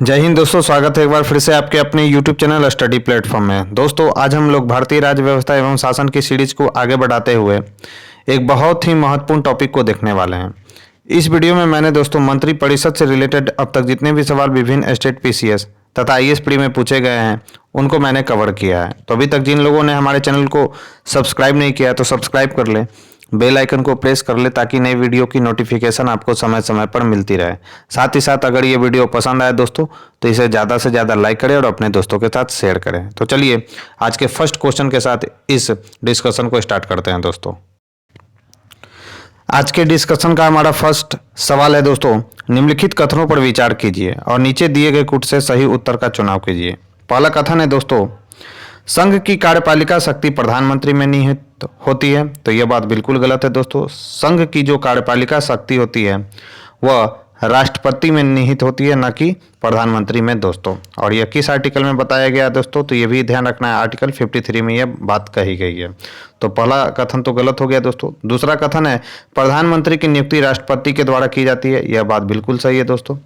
जय हिंद दोस्तों, स्वागत है एक बार फिर से आपके अपने YouTube चैनल स्टडी प्लेटफॉर्म में। दोस्तों आज हम लोग भारतीय राज्य व्यवस्था एवं शासन की सीरीज को आगे बढ़ाते हुए एक बहुत ही महत्वपूर्ण टॉपिक को देखने वाले हैं। इस वीडियो में मैंने दोस्तों मंत्री परिषद से रिलेटेड अब तक जितने भी सवाल विभिन्न स्टेट पीसीएस तथा आईएएस प्री में पूछे गए हैं उनको मैंने कवर किया है। तो अभी तक जिन लोगों ने हमारे चैनल को सब्सक्राइब नहीं किया तो सब्सक्राइब कर ले, बेल आइकन को प्रेस कर ले ताकि नई वीडियो की नोटिफिकेशन आपको समय समय पर मिलती रहे। साथ ही साथ अगर ये वीडियो पसंद आए दोस्तों तो इसे ज़्यादा से ज़्यादा लाइक करें और अपने दोस्तों के साथ शेयर करें। तो चलिए आज के फर्स्ट क्वेश्चन के साथ इस डिस्कशन को स्टार्ट करते हैं। दोस्तों आज के डिस्कशन का हमारा फर्स्ट सवाल है दोस्तों, निम्नलिखित कथनों पर विचार कीजिए और नीचे दिए गए कुछ से सही उत्तर का चुनाव कीजिए। पहला कथन है दोस्तों, संघ की कार्यपालिका शक्ति प्रधानमंत्री में निहित होती है। तो यह बात बिल्कुल गलत है दोस्तों। संघ की जो कार्यपालिका शक्ति होती है वह राष्ट्रपति में निहित होती है, न कि प्रधानमंत्री में दोस्तों। और यह किस आर्टिकल में बताया गया है दोस्तों, तो यह भी ध्यान रखना है, आर्टिकल 53 में यह बात कही गई है। तो पहला कथन तो गलत हो गया दोस्तों। दूसरा कथन है प्रधानमंत्री की नियुक्ति राष्ट्रपति के द्वारा की जाती है। यह बात बिल्कुल सही है दोस्तों।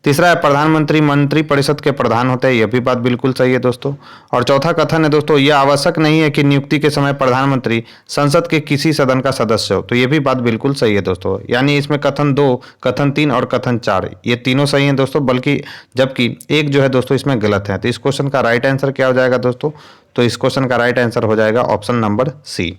तीसरा है प्रधानमंत्री मंत्री परिषद के प्रधान होते हैं। यह भी बात बिल्कुल सही है दोस्तों। और चौथा कथन है दोस्तों, यह आवश्यक नहीं है कि नियुक्ति के समय प्रधानमंत्री संसद के किसी सदन का सदस्य हो। तो यह भी बात बिल्कुल सही है दोस्तों। यानी इसमें कथन 2, कथन 3 और कथन 4 ये तीनों सही हैं दोस्तों, बल्कि जबकि एक जो है दोस्तों इसमें गलत है। तो इस क्वेश्चन का राइट आंसर क्या हो जाएगा दोस्तों, तो इस क्वेश्चन का राइट आंसर हो जाएगा ऑप्शन नंबर सी।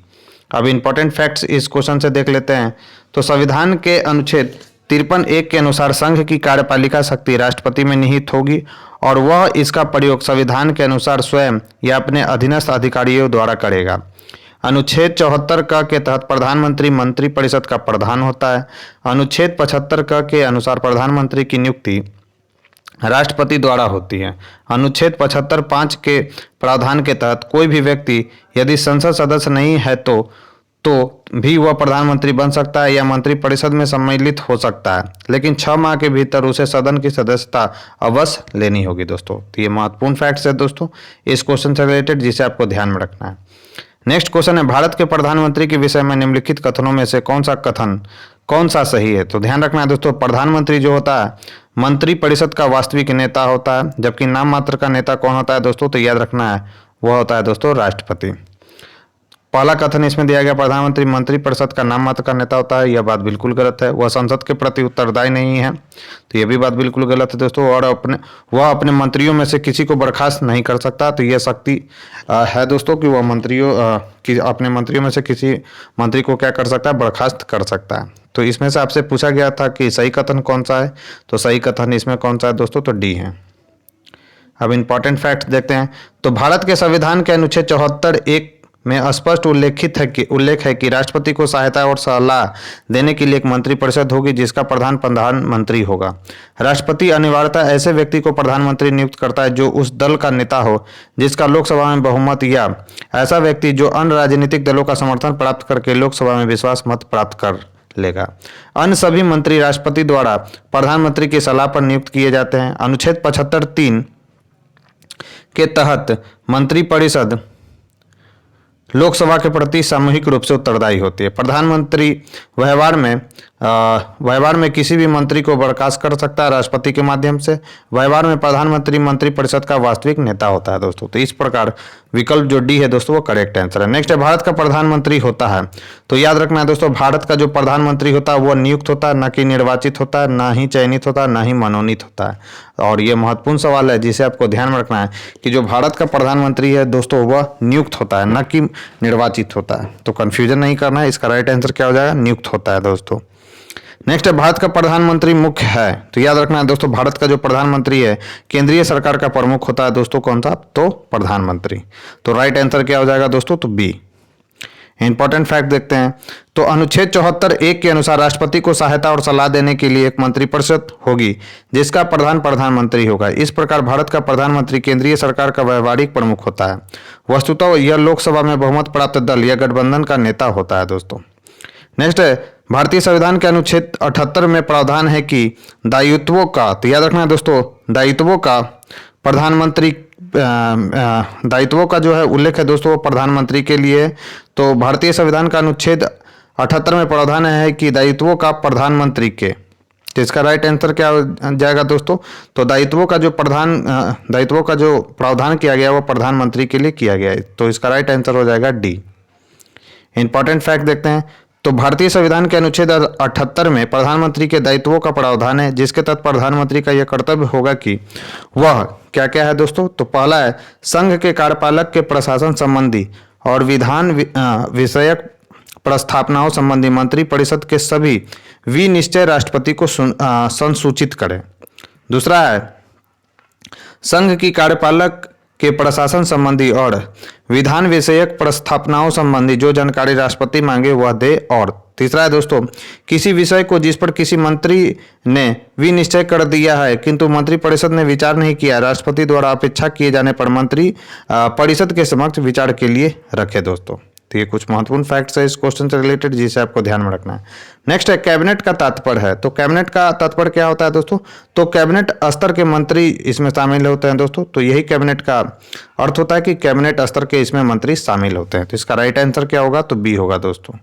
अब इंपॉर्टेंट फैक्ट्स इस क्वेश्चन से देख लेते हैं। तो संविधान के अनुच्छेद 53(1) के अनुसार संघ की कार्यपालिका शक्ति राष्ट्रपति में निहित होगी और वह इसका प्रयोग संविधान के अनुसार स्वयं या अपने अधीनस्थ अधिकारियों द्वारा करेगा। अनुच्छेद 74 क के तहत प्रधानमंत्री मंत्री परिषद का प्रधान होता है। अनुच्छेद 75 क के अनुसार प्रधानमंत्री की नियुक्ति राष्ट्रपति द्वारा होती है। अनुच्छेद 75(5) के प्रावधान के तहत कोई भी व्यक्ति यदि संसद सदस्य नहीं है तो भी वह प्रधानमंत्री बन सकता है या मंत्रिपरिषद में सम्मिलित हो सकता है, लेकिन 6 माह के भीतर उसे सदन की सदस्यता अवश्य लेनी होगी दोस्तों। तो ये महत्वपूर्ण फैक्ट्स है दोस्तों इस क्वेश्चन से रिलेटेड, जिसे आपको ध्यान में रखना है। नेक्स्ट क्वेश्चन है, भारत के प्रधानमंत्री के विषय में निम्नलिखित कथनों में से कौन सा सही है। तो ध्यान रखना है दोस्तों, प्रधानमंत्री जो होता है मंत्रिपरिषद का वास्तविक नेता होता है, जबकि नाम मात्र का नेता कौन होता है दोस्तों, तो याद रखना है वह होता है दोस्तों राष्ट्रपति। पहला कथन इसमें दिया गया मंत्री मंत्रिपरिषद का नाम मात्र का नेता होता है, यह बात बिल्कुल गलत है। वह संसद के प्रति उत्तरदायी नहीं है, तो यह भी बात बिल्कुल गलत है दोस्तों। और वह अपने मंत्रियों में से किसी को बर्खास्त नहीं कर सकता। तो यह शक्ति है दोस्तों कि वह अपने मंत्रियों में से किसी मंत्री को क्या कर सकता है, बर्खास्त कर सकता है। तो इसमें से आपसे पूछा गया था कि सही कथन कौन सा है, तो सही कथन इसमें कौन सा है दोस्तों, तो डी है। अब इंपॉर्टेंट फैक्ट देखते हैं। तो भारत के संविधान के अनुच्छेद 74(1) में स्पष्ट उल्लेख है कि राष्ट्रपति को सहायता और सलाह देने के लिए एक मंत्रिपरिषद होगी जिसका प्रधानमंत्री होगा। राष्ट्रपति अनिवार्यतः ऐसे व्यक्ति को प्रधानमंत्री नियुक्त करता है जो उस दल का नेता हो जिसका लोकसभा में बहुमत, या ऐसा व्यक्ति जो अन्य राजनीतिक दलों का समर्थन प्राप्त करके लोकसभा में विश्वास मत प्राप्त कर लेगा। अन्य सभी मंत्री राष्ट्रपति द्वारा प्रधानमंत्री की सलाह पर नियुक्त किए जाते हैं। अनुच्छेद 75(3) के तहत मंत्रिपरिषद लोकसभा के प्रति सामूहिक रूप से उत्तरदायी होती है। प्रधानमंत्री व्यवहार में किसी भी मंत्री को बर्खास्त कर सकता है राष्ट्रपति के माध्यम से। व्यवहार में प्रधानमंत्री मंत्रिपरिषद का वास्तविक नेता होता है दोस्तों। तो इस प्रकार विकल्प जो डी है दोस्तों वो करेक्ट आंसर है। नेक्स्ट है, भारत का प्रधानमंत्री होता है। तो याद रखना है दोस्तों, भारत का जो प्रधानमंत्री होता है वो नियुक्त होता है, न कि निर्वाचित होता है, ना ही चयनित होता है, ना ही मनोनीत होता है। और ये महत्वपूर्ण सवाल है जिसे आपको ध्यान में रखना है कि जो भारत का प्रधानमंत्री है दोस्तों वह नियुक्त होता है, न कि निर्वाचित होता है। तो कंफ्यूजन नहीं करना है, इसका राइट आंसर क्या हो जाएगा, नियुक्त होता है दोस्तों। नेक्स्ट है, भारत का प्रधानमंत्री मुख्य है। तो याद रखना है दोस्तों, भारत का जो प्रधानमंत्री है केंद्रीय सरकार का प्रमुख होता है दोस्तों, कौन सा, तो प्रधानमंत्री। तो राइट आंसर क्या हो जाएगा दोस्तों, तो बी। इंपॉर्टेंट फैक्ट देखते हैं। तो अनुच्छेद 74(1) के अनुसार राष्ट्रपति को सहायता और सलाह देने के लिए एक मंत्रिपरिषद होगी जिसका प्रधानमंत्री होगा। इस प्रकार भारत का प्रधानमंत्री केंद्रीय सरकार का व्यावहारिक प्रमुख होता है। वस्तुतः यह लोकसभा में बहुमत प्राप्त दल या गठबंधन का नेता होता है दोस्तों। नेक्स्ट है, भारतीय संविधान के अनुच्छेद 78 में प्रावधान है कि दायित्वों का, तो याद रखना है दोस्तों, दायित्वों का जो है उल्लेख है दोस्तों प्रधानमंत्री के लिए। तो भारतीय संविधान का अनुच्छेद 78 में प्रावधान है कि दायित्वों का प्रधानमंत्री के तो इसका राइट आंसर क्या हो जाएगा दोस्तों? तो दायित्वों का जो प्रावधान किया गया वो प्रधानमंत्री के लिए किया गया है, तो इसका राइट आंसर हो जाएगा डी। इंपॉर्टेंट फैक्ट देखते हैं। तो भारतीय संविधान के अनुच्छेद 78 में प्रधानमंत्री के दायित्वों का प्रावधान है, जिसके तहत प्रधानमंत्री का यह कर्तव्य होगा कि वह क्या क्या है दोस्तों? तो पहला है संघ के कार्यपालक के प्रशासन संबंधी और विधान विषयक प्रस्थापनाओं संबंधी मंत्रिपरिषद के सभी विनिश्चय राष्ट्रपति को संसूचित करें। दूसरा है संघ की कार्यपालक के प्रशासन संबंधी और विधान विषयक प्रस्थापनाओं संबंधी जो जानकारी राष्ट्रपति मांगे वह दे। और तीसरा है दोस्तों किसी विषय को जिस पर किसी मंत्री ने विनिश्चय कर दिया है किंतु मंत्रिपरिषद ने विचार नहीं किया, राष्ट्रपति द्वारा अपेक्षा किए जाने पर मंत्री परिषद के समक्ष विचार के लिए रखे दोस्तों। तो ये कुछ महत्वपूर्ण फैक्ट्स है इस क्वेश्चन से रिलेटेड, जिसे आपको ध्यान में रखना है। नेक्स्ट है कैबिनेट का तात्पर्य है। तो कैबिनेट का तात्पर्य क्या होता है दोस्तों? तो कैबिनेट स्तर के मंत्री इसमें शामिल होते हैं दोस्तों। तो यही कैबिनेट का अर्थ होता है कि कैबिनेट स्तर के इसमें मंत्री शामिल होते हैं। तो इसका राइट आंसर क्या होगा? तो बी होगा दोस्तों।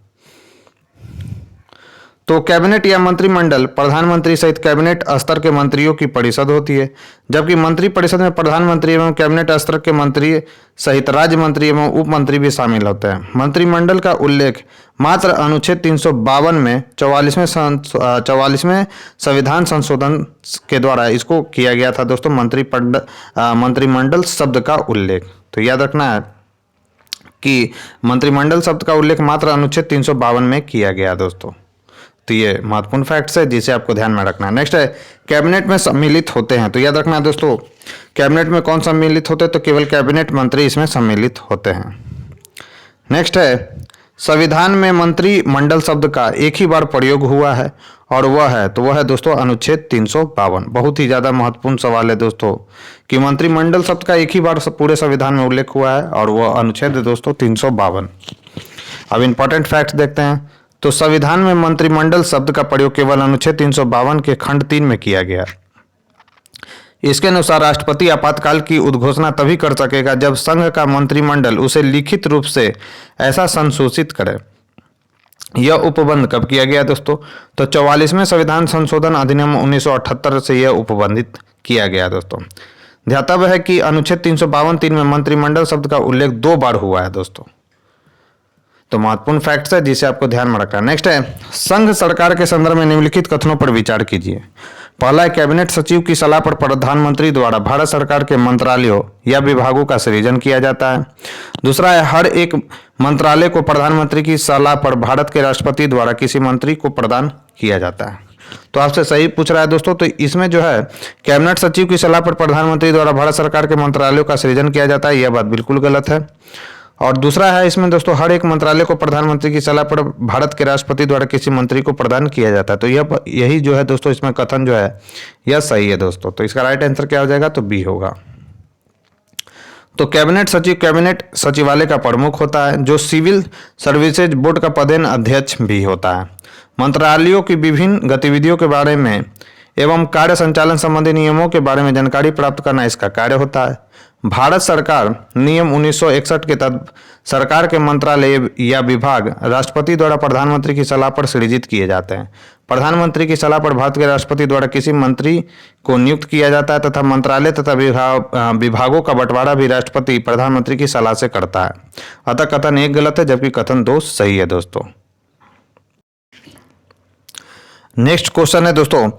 तो कैबिनेट या मंत्रिमंडल प्रधानमंत्री सहित कैबिनेट स्तर के मंत्रियों की परिषद होती है, जबकि मंत्री परिषद में प्रधानमंत्री एवं कैबिनेट स्तर के मंत्री सहित राज्य मंत्री एवं उप मंत्री भी शामिल होते हैं। मंत्रिमंडल का उल्लेख मात्र अनुच्छेद 352 में 44वें संविधान संशोधन के द्वारा इसको किया गया था दोस्तों, मंत्रिमंडल शब्द का उल्लेख। तो याद रखना है कि मंत्रिमंडल शब्द का उल्लेख मात्र अनुच्छेद 352 में किया गया दोस्तों। तो ये महत्वपूर्ण फैक्ट्स है जिसे आपको ध्यान में रखना है। नेक्स्ट है कैबिनेट में सम्मिलित होते हैं। तो याद रखना है दोस्तों कैबिनेट में कौन सम्मिलित होते हैं? तो केवल कैबिनेट मंत्री इसमें सम्मिलित होते हैं। नेक्स्ट है संविधान में मंत्रिमंडल शब्द का एक ही बार प्रयोग हुआ है और वह है दोस्तों अनुच्छेद 352। बहुत ही ज़्यादा महत्वपूर्ण सवाल है दोस्तों कि मंत्रिमंडल शब्द का एक ही बार पूरे संविधान में उल्लेख हुआ है और वह अनुच्छेद दोस्तों 352। अब इंपॉर्टेंट फैक्ट्स देखते हैं। तो संविधान में मंत्रिमंडल शब्द का प्रयोग केवल अनुच्छेद 352 के खंड 3 में किया गया। इसके अनुसार राष्ट्रपति आपातकाल की उद्घोषणा तभी कर सकेगा जब संघ का मंत्रिमंडल उसे लिखित रूप से ऐसा संशोधित करे। यह उपबंध कब किया गया दोस्तों? तो 44वें संविधान संशोधन अधिनियम 1978 से यह उपबंधित किया गया दोस्तों। ध्यातव्य है कि अनुच्छेद 352(3) में मंत्रिमंडल शब्द का उल्लेख 2 बार हुआ है दोस्तों। तो महत्वपूर्ण फैक्ट्स है जिसे आपको ध्यान में रखना है। नेक्स्ट है संघ सरकार के संदर्भ में निम्नलिखित कथनों पर विचार कीजिए। पहला है कैबिनेट सचिव की सलाह पर प्रधानमंत्री द्वारा भारत सरकार के मंत्रालयों या विभागों का सृजन किया जाता है। दूसरा है हर एक मंत्रालय को प्रधानमंत्री की सलाह पर भारत के राष्ट्रपति द्वारा किसी मंत्री को प्रदान किया जाता है। तो आपसे सही पूछ रहा है दोस्तों। तो इसमें जो है कैबिनेट सचिव की सलाह पर प्रधानमंत्री द्वारा भारत सरकार के मंत्रालयों का सृजन किया जाता है, यह बात बिल्कुल गलत है। और दूसरा है इसमें दोस्तों हर एक मंत्रालय को प्रधानमंत्री की सलाह पर भारत के राष्ट्रपति द्वारा किसी मंत्री को प्रदान किया जाता है। तो यही जो है दोस्तों इसमें कथन जो है यह सही है दोस्तों। तो इसका राइट आंसर क्या हो जाएगा? तो बी होगा। तो कैबिनेट सचिव कैबिनेट सचिवालय का प्रमुख होता है जो सिविल सर्विसेज बोर्ड का पदेन अध्यक्ष भी होता है। मंत्रालयों की विभिन्न गतिविधियों के बारे में एवं कार्य संचालन संबंधी नियमों के बारे में जानकारी प्राप्त करना इसका कार्य होता है। भारत सरकार नियम 1961 के तहत सरकार के मंत्रालय या विभाग राष्ट्रपति द्वारा प्रधानमंत्री की सलाह पर सृजित किए जाते हैं। प्रधानमंत्री की सलाह पर भारत के राष्ट्रपति द्वारा किसी मंत्री को नियुक्त किया जाता है तथा मंत्रालय तथा विभागों का बंटवारा भी राष्ट्रपति प्रधानमंत्री की सलाह से करता है। अतः कथन 1 गलत है जबकि कथन 2 सही है दोस्तों। नेक्स्ट क्वेश्चन है दोस्तों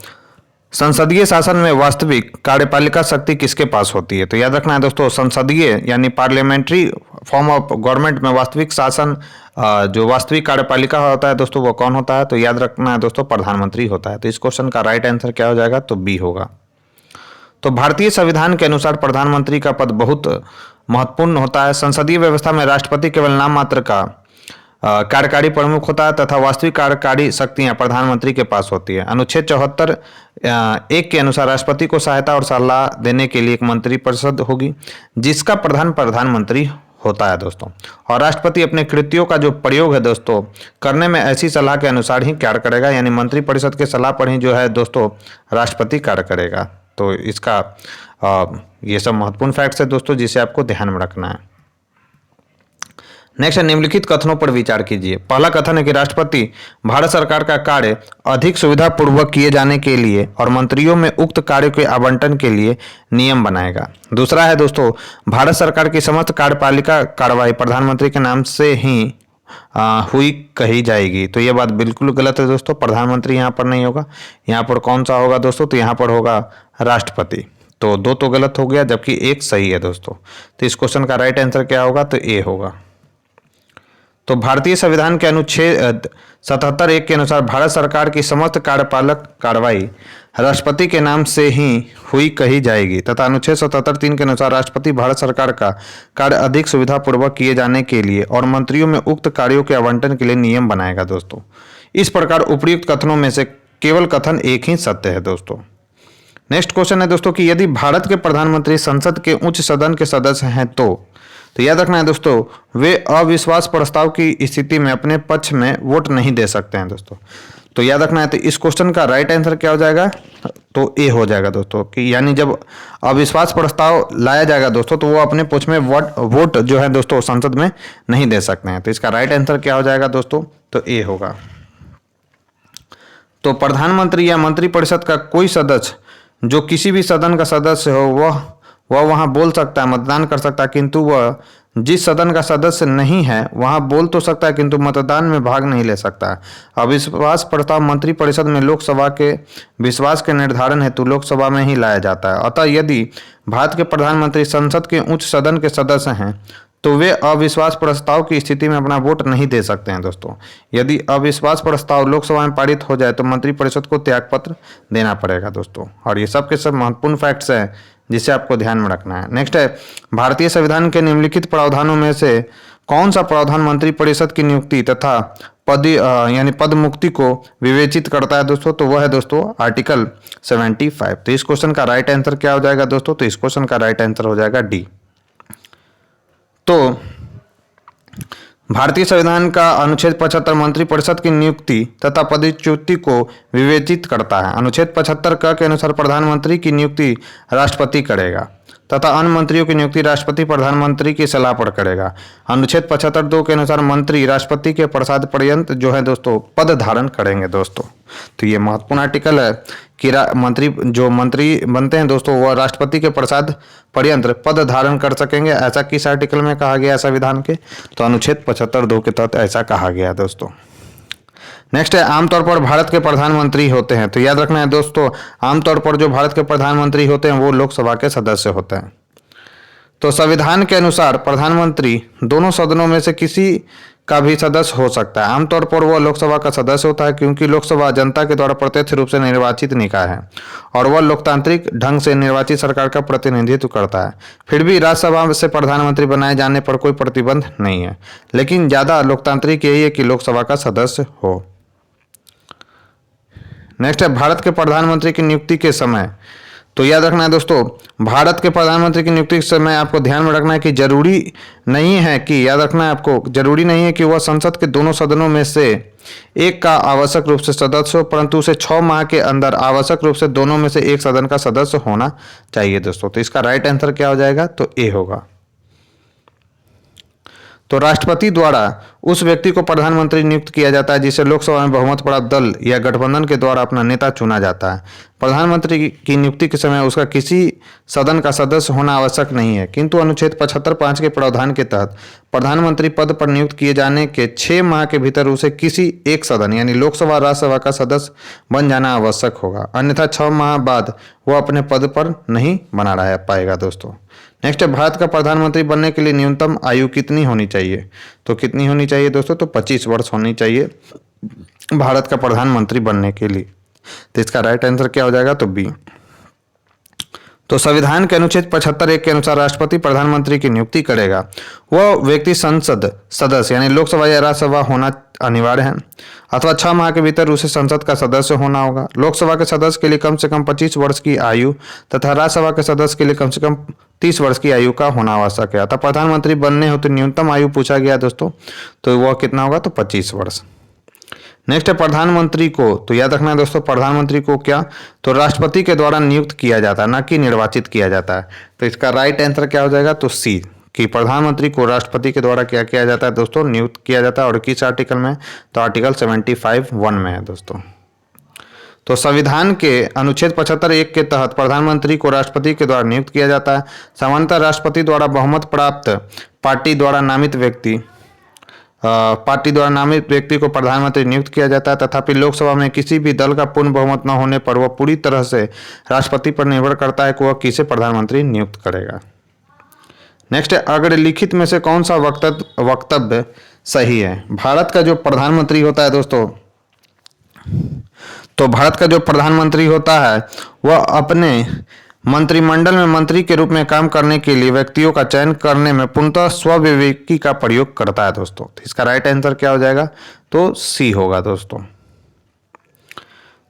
संसदीय शासन में वास्तविक कार्यपालिका शक्ति किसके पास होती है? तो याद रखना है दोस्तों संसदीय यानी पार्लियामेंट्री फॉर्म ऑफ गवर्नमेंट में वास्तविक शासन जो वास्तविक कार्यपालिका होता है दोस्तों वो कौन होता है? तो याद रखना है दोस्तों प्रधानमंत्री होता है। तो इस क्वेश्चन का राइट आंसर क्या हो जाएगा? तो बी होगा। तो भारतीय संविधान के अनुसार प्रधानमंत्री का पद बहुत महत्वपूर्ण होता है। संसदीय व्यवस्था में राष्ट्रपति केवल नाम मात्र का कार्यकारी प्रमुख होता है तथा वास्तविक कार्यकारी शक्तियां प्रधानमंत्री के पास होती है। अनुच्छेद 74(1) के अनुसार राष्ट्रपति को सहायता और सलाह देने के लिए एक मंत्रिपरिषद होगी जिसका प्रधान प्रधानमंत्री होता है दोस्तों। और राष्ट्रपति अपने कृत्यों का जो प्रयोग है दोस्तों करने में ऐसी सलाह के अनुसार ही कार्य करेगा, यानी मंत्रिपरिषद के सलाह पर ही जो है दोस्तों राष्ट्रपति कार्य करेगा। तो इसका ये सब महत्वपूर्ण फैक्ट्स है दोस्तों जिसे आपको ध्यान में रखना है। नेक्स्ट है निम्नलिखित कथनों पर विचार कीजिए। पहला कथन है कि राष्ट्रपति भारत सरकार का कार्य अधिक सुविधापूर्वक किए जाने के लिए और मंत्रियों में उक्त कार्यों के आवंटन के लिए नियम बनाएगा। दूसरा है दोस्तों, भारत सरकार की समस्त कार्यपालिका कार्रवाई प्रधानमंत्री के नाम से ही हुई कही जाएगी। तो ये बात बिल्कुल गलत है दोस्तों, प्रधानमंत्री यहाँ पर नहीं होगा। यहाँ पर कौन सा होगा दोस्तों? तो यहाँ पर होगा राष्ट्रपति। तो दो तो गलत हो गया जबकि एक सही है दोस्तों। तो इस क्वेश्चन का राइट आंसर क्या होगा? तो ए होगा। तो भारतीय संविधान के अनुच्छेद 77(1) के अनुसार भारत सरकार की समस्त कार्यपालक कार्रवाई राष्ट्रपति के नाम से ही हुई कही जाएगी तथा अनुच्छेद 77(3) के अनुसार राष्ट्रपति भारत सरकार का कार्य अधिक सुविधापूर्वक किए जाने के लिए और मंत्रियों में उक्त कार्यों के आवंटन के लिए नियम बनाएगा दोस्तों। इस प्रकार उपर्युक्त कथनों में से केवल कथन एक ही सत्य है दोस्तों। नेक्स्ट क्वेश्चन है दोस्तों कि यदि भारत के प्रधानमंत्री संसद के उच्च सदन के सदस्य हैं तो याद रखना है दोस्तों, वे अविश्वास प्रस्ताव की स्थिति में अपने पक्ष में वोट नहीं दे सकते हैं दोस्तों। तो याद रखना है, तो इस क्वेश्चन का राइट आंसर क्या हो जाएगा? तो ए हो जाएगा दोस्तों, कि यानी जब अविश्वास प्रस्ताव लाया जाएगा दोस्तों तो वो अपने पक्ष में वोट जो है दोस्तों संसद में नहीं दे सकते हैं। तो इसका राइट आंसर क्या हो जाएगा दोस्तों? तो ए होगा। तो प्रधानमंत्री या मंत्रिपरिषद का कोई सदस्य जो किसी भी सदन का सदस्य हो वह वहां बोल सकता है, मतदान कर सकता है, किंतु वह जिस सदन का सदस्य नहीं है वहां बोल तो सकता है किंतु मतदान में भाग नहीं ले सकता है। अविश्वास प्रस्ताव मंत्रिपरिषद में लोकसभा के विश्वास के निर्धारण हेतु लोकसभा में ही लाया जाता है। अतः यदि भारत के प्रधानमंत्री संसद के उच्च सदन के सदस्य हैं तो वे अविश्वास प्रस्ताव की स्थिति में अपना वोट नहीं दे सकते हैं दोस्तों। यदि अविश्वास प्रस्ताव लोकसभा में पारित हो जाए तो मंत्रिपरिषद को त्यागपत्र देना पड़ेगा दोस्तों। और ये सब के सब महत्वपूर्ण फैक्ट्स हैं जिसे आपको ध्यान में रखना है। नेक्स्ट है, भारतीय संविधान के निम्नलिखित प्रावधानों में से कौन सा प्रावधान मंत्रिपरिषद की नियुक्ति तथा पद मुक्ति को विवेचित करता है दोस्तों? तो वह है दोस्तों आर्टिकल 75। तो इस क्वेश्चन का राइट आंसर क्या हो जाएगा दोस्तों? तो इस क्वेश्चन का राइट आंसर हो जाएगा डी। तो भारतीय संविधान का अनुच्छेद 75 मंत्रिपरिषद की नियुक्ति तथा पदच्युति को विवेचित करता है। अनुच्छेद 75 क के अनुसार प्रधानमंत्री की नियुक्ति राष्ट्रपति करेगा तथा अन्य मंत्रियों की नियुक्ति राष्ट्रपति प्रधानमंत्री की सलाह पर करेगा। अनुच्छेद 75(2) के अनुसार मंत्री राष्ट्रपति के प्रसाद पर्यंत जो है दोस्तों पद धारण करेंगे दोस्तों। तो ये महत्वपूर्ण आर्टिकल है कि मंत्री बनते हैं दोस्तों वह राष्ट्रपति के प्रसाद पर्यंत पद धारण कर सकेंगे। ऐसा किस आर्टिकल में कहा गया संविधान के? तो अनुच्छेद 75(2) के तहत ऐसा कहा गया दोस्तों। नेक्स्ट है, आमतौर पर भारत के प्रधानमंत्री होते हैं। तो याद रखना है दोस्तों, आमतौर पर जो भारत के प्रधानमंत्री होते हैं वो लोकसभा के सदस्य होते हैं। तो संविधान के अनुसार प्रधानमंत्री दोनों सदनों में से किसी का भी सदस्य हो सकता है। आमतौर पर वह लोकसभा का सदस्य होता है क्योंकि लोकसभा जनता के द्वारा प्रत्यक्ष रूप से निर्वाचित निकाय है और वह लोकतांत्रिक ढंग से निर्वाचित सरकार का प्रतिनिधित्व करता है। फिर भी राज्यसभा से प्रधानमंत्री बनाए जाने पर कोई प्रतिबंध नहीं है, लेकिन ज़्यादा लोकतांत्रिक यही है कि लोकसभा का सदस्य हो। नेक्स्ट है, भारत के प्रधानमंत्री की नियुक्ति के समय। तो याद रखना है दोस्तों, भारत के प्रधानमंत्री की नियुक्ति के समय आपको ध्यान में रखना है कि जरूरी नहीं है कि वह संसद के दोनों सदनों में से एक का आवश्यक रूप से सदस्य हो, परंतु उसे 6 माह के अंदर आवश्यक रूप से दोनों में से एक सदन का सदस्य होना चाहिए दोस्तों। तो इसका राइट आंसर क्या हो जाएगा? तो ए होगा। तो राष्ट्रपति द्वारा उस व्यक्ति को प्रधानमंत्री नियुक्त किया जाता है जिसे लोकसभा में बहुमत वाला दल या गठबंधन के द्वारा अपना नेता चुना जाता है। प्रधानमंत्री की नियुक्ति के समय उसका किसी सदन का सदस्य होना आवश्यक नहीं है, किंतु अनुच्छेद 75(5) के प्रावधान के तहत प्रधानमंत्री पद पर नियुक्त किए जाने के 6 माह के भीतर उसे किसी एक सदन यानी लोकसभा राज्यसभा का सदस्य बन जाना आवश्यक होगा, अन्यथा 6 माह बाद वह अपने पद पर नहीं बना रह पाएगा दोस्तों। नेक्स्ट है, भारत का प्रधानमंत्री बनने के लिए न्यूनतम आयु कितनी होनी चाहिए? तो कितनी होनी चाहिए दोस्तों? तो 25 वर्ष होनी चाहिए भारत का प्रधानमंत्री बनने के लिए। तो इसका राइट आंसर क्या हो जाएगा? तो बी। तो संविधान के अनुच्छेद 75(1) के अनुसार राष्ट्रपति प्रधानमंत्री की नियुक्ति करेगा। वह व्यक्ति संसद सदस्य यानी लोकसभा या राज्यसभा होना अनिवार्य है अथवा 6 माह के भीतर उसे संसद का सदस्य होना होगा। लोकसभा के सदस्य के लिए कम से कम 25 वर्ष की आयु तथा राज्यसभा के सदस्य के लिए कम से कम 30 वर्ष की आयु का होना आवश्यक है। अतः प्रधानमंत्री बनने हो तो न्यूनतम आयु पूछा गया दोस्तों, तो वह कितना होगा? तो 25 वर्ष। नेक्स्ट है, प्रधानमंत्री को। तो याद रखना है दोस्तों, प्रधानमंत्री को क्या? तो राष्ट्रपति के द्वारा नियुक्त किया जाता है, ना कि निर्वाचित किया जाता है। तो इसका राइट आंसर क्या हो जाएगा? तो सी, कि प्रधानमंत्री को राष्ट्रपति के द्वारा क्या किया जाता है दोस्तों, नियुक्त किया जाता है। और किस आर्टिकल में, तो आर्टिकल 75(1) में है दोस्तों। तो संविधान के अनुच्छेद 75(1) के तहत प्रधानमंत्री को राष्ट्रपति के द्वारा नियुक्त किया जाता है। सामान्यतः राष्ट्रपति द्वारा बहुमत प्राप्त पार्टी द्वारा नामित व्यक्ति को प्रधानमंत्री नियुक्त किया जाता है। तथापि लोकसभा में किसी भी दल का पूर्ण बहुमत न होने पर वह पूरी तरह से राष्ट्रपति पर निर्भर करता है कि वह किसे प्रधानमंत्री नियुक्त करेगा। नेक्स्ट है, अगर लिखित में से कौन सा वक्तव्य सही है। भारत का जो प्रधानमंत्री होता है दोस्तों, तो भारत का जो प्रधानमंत्री होता है वह अपने मंत्रिमंडल में मंत्री के रूप में काम करने के लिए व्यक्तियों का चयन करने में पूर्णतः स्वविवेकी का प्रयोग करता है दोस्तों। तो इसका राइट आंसर क्या हो जाएगा, तो सी होगा दोस्तों।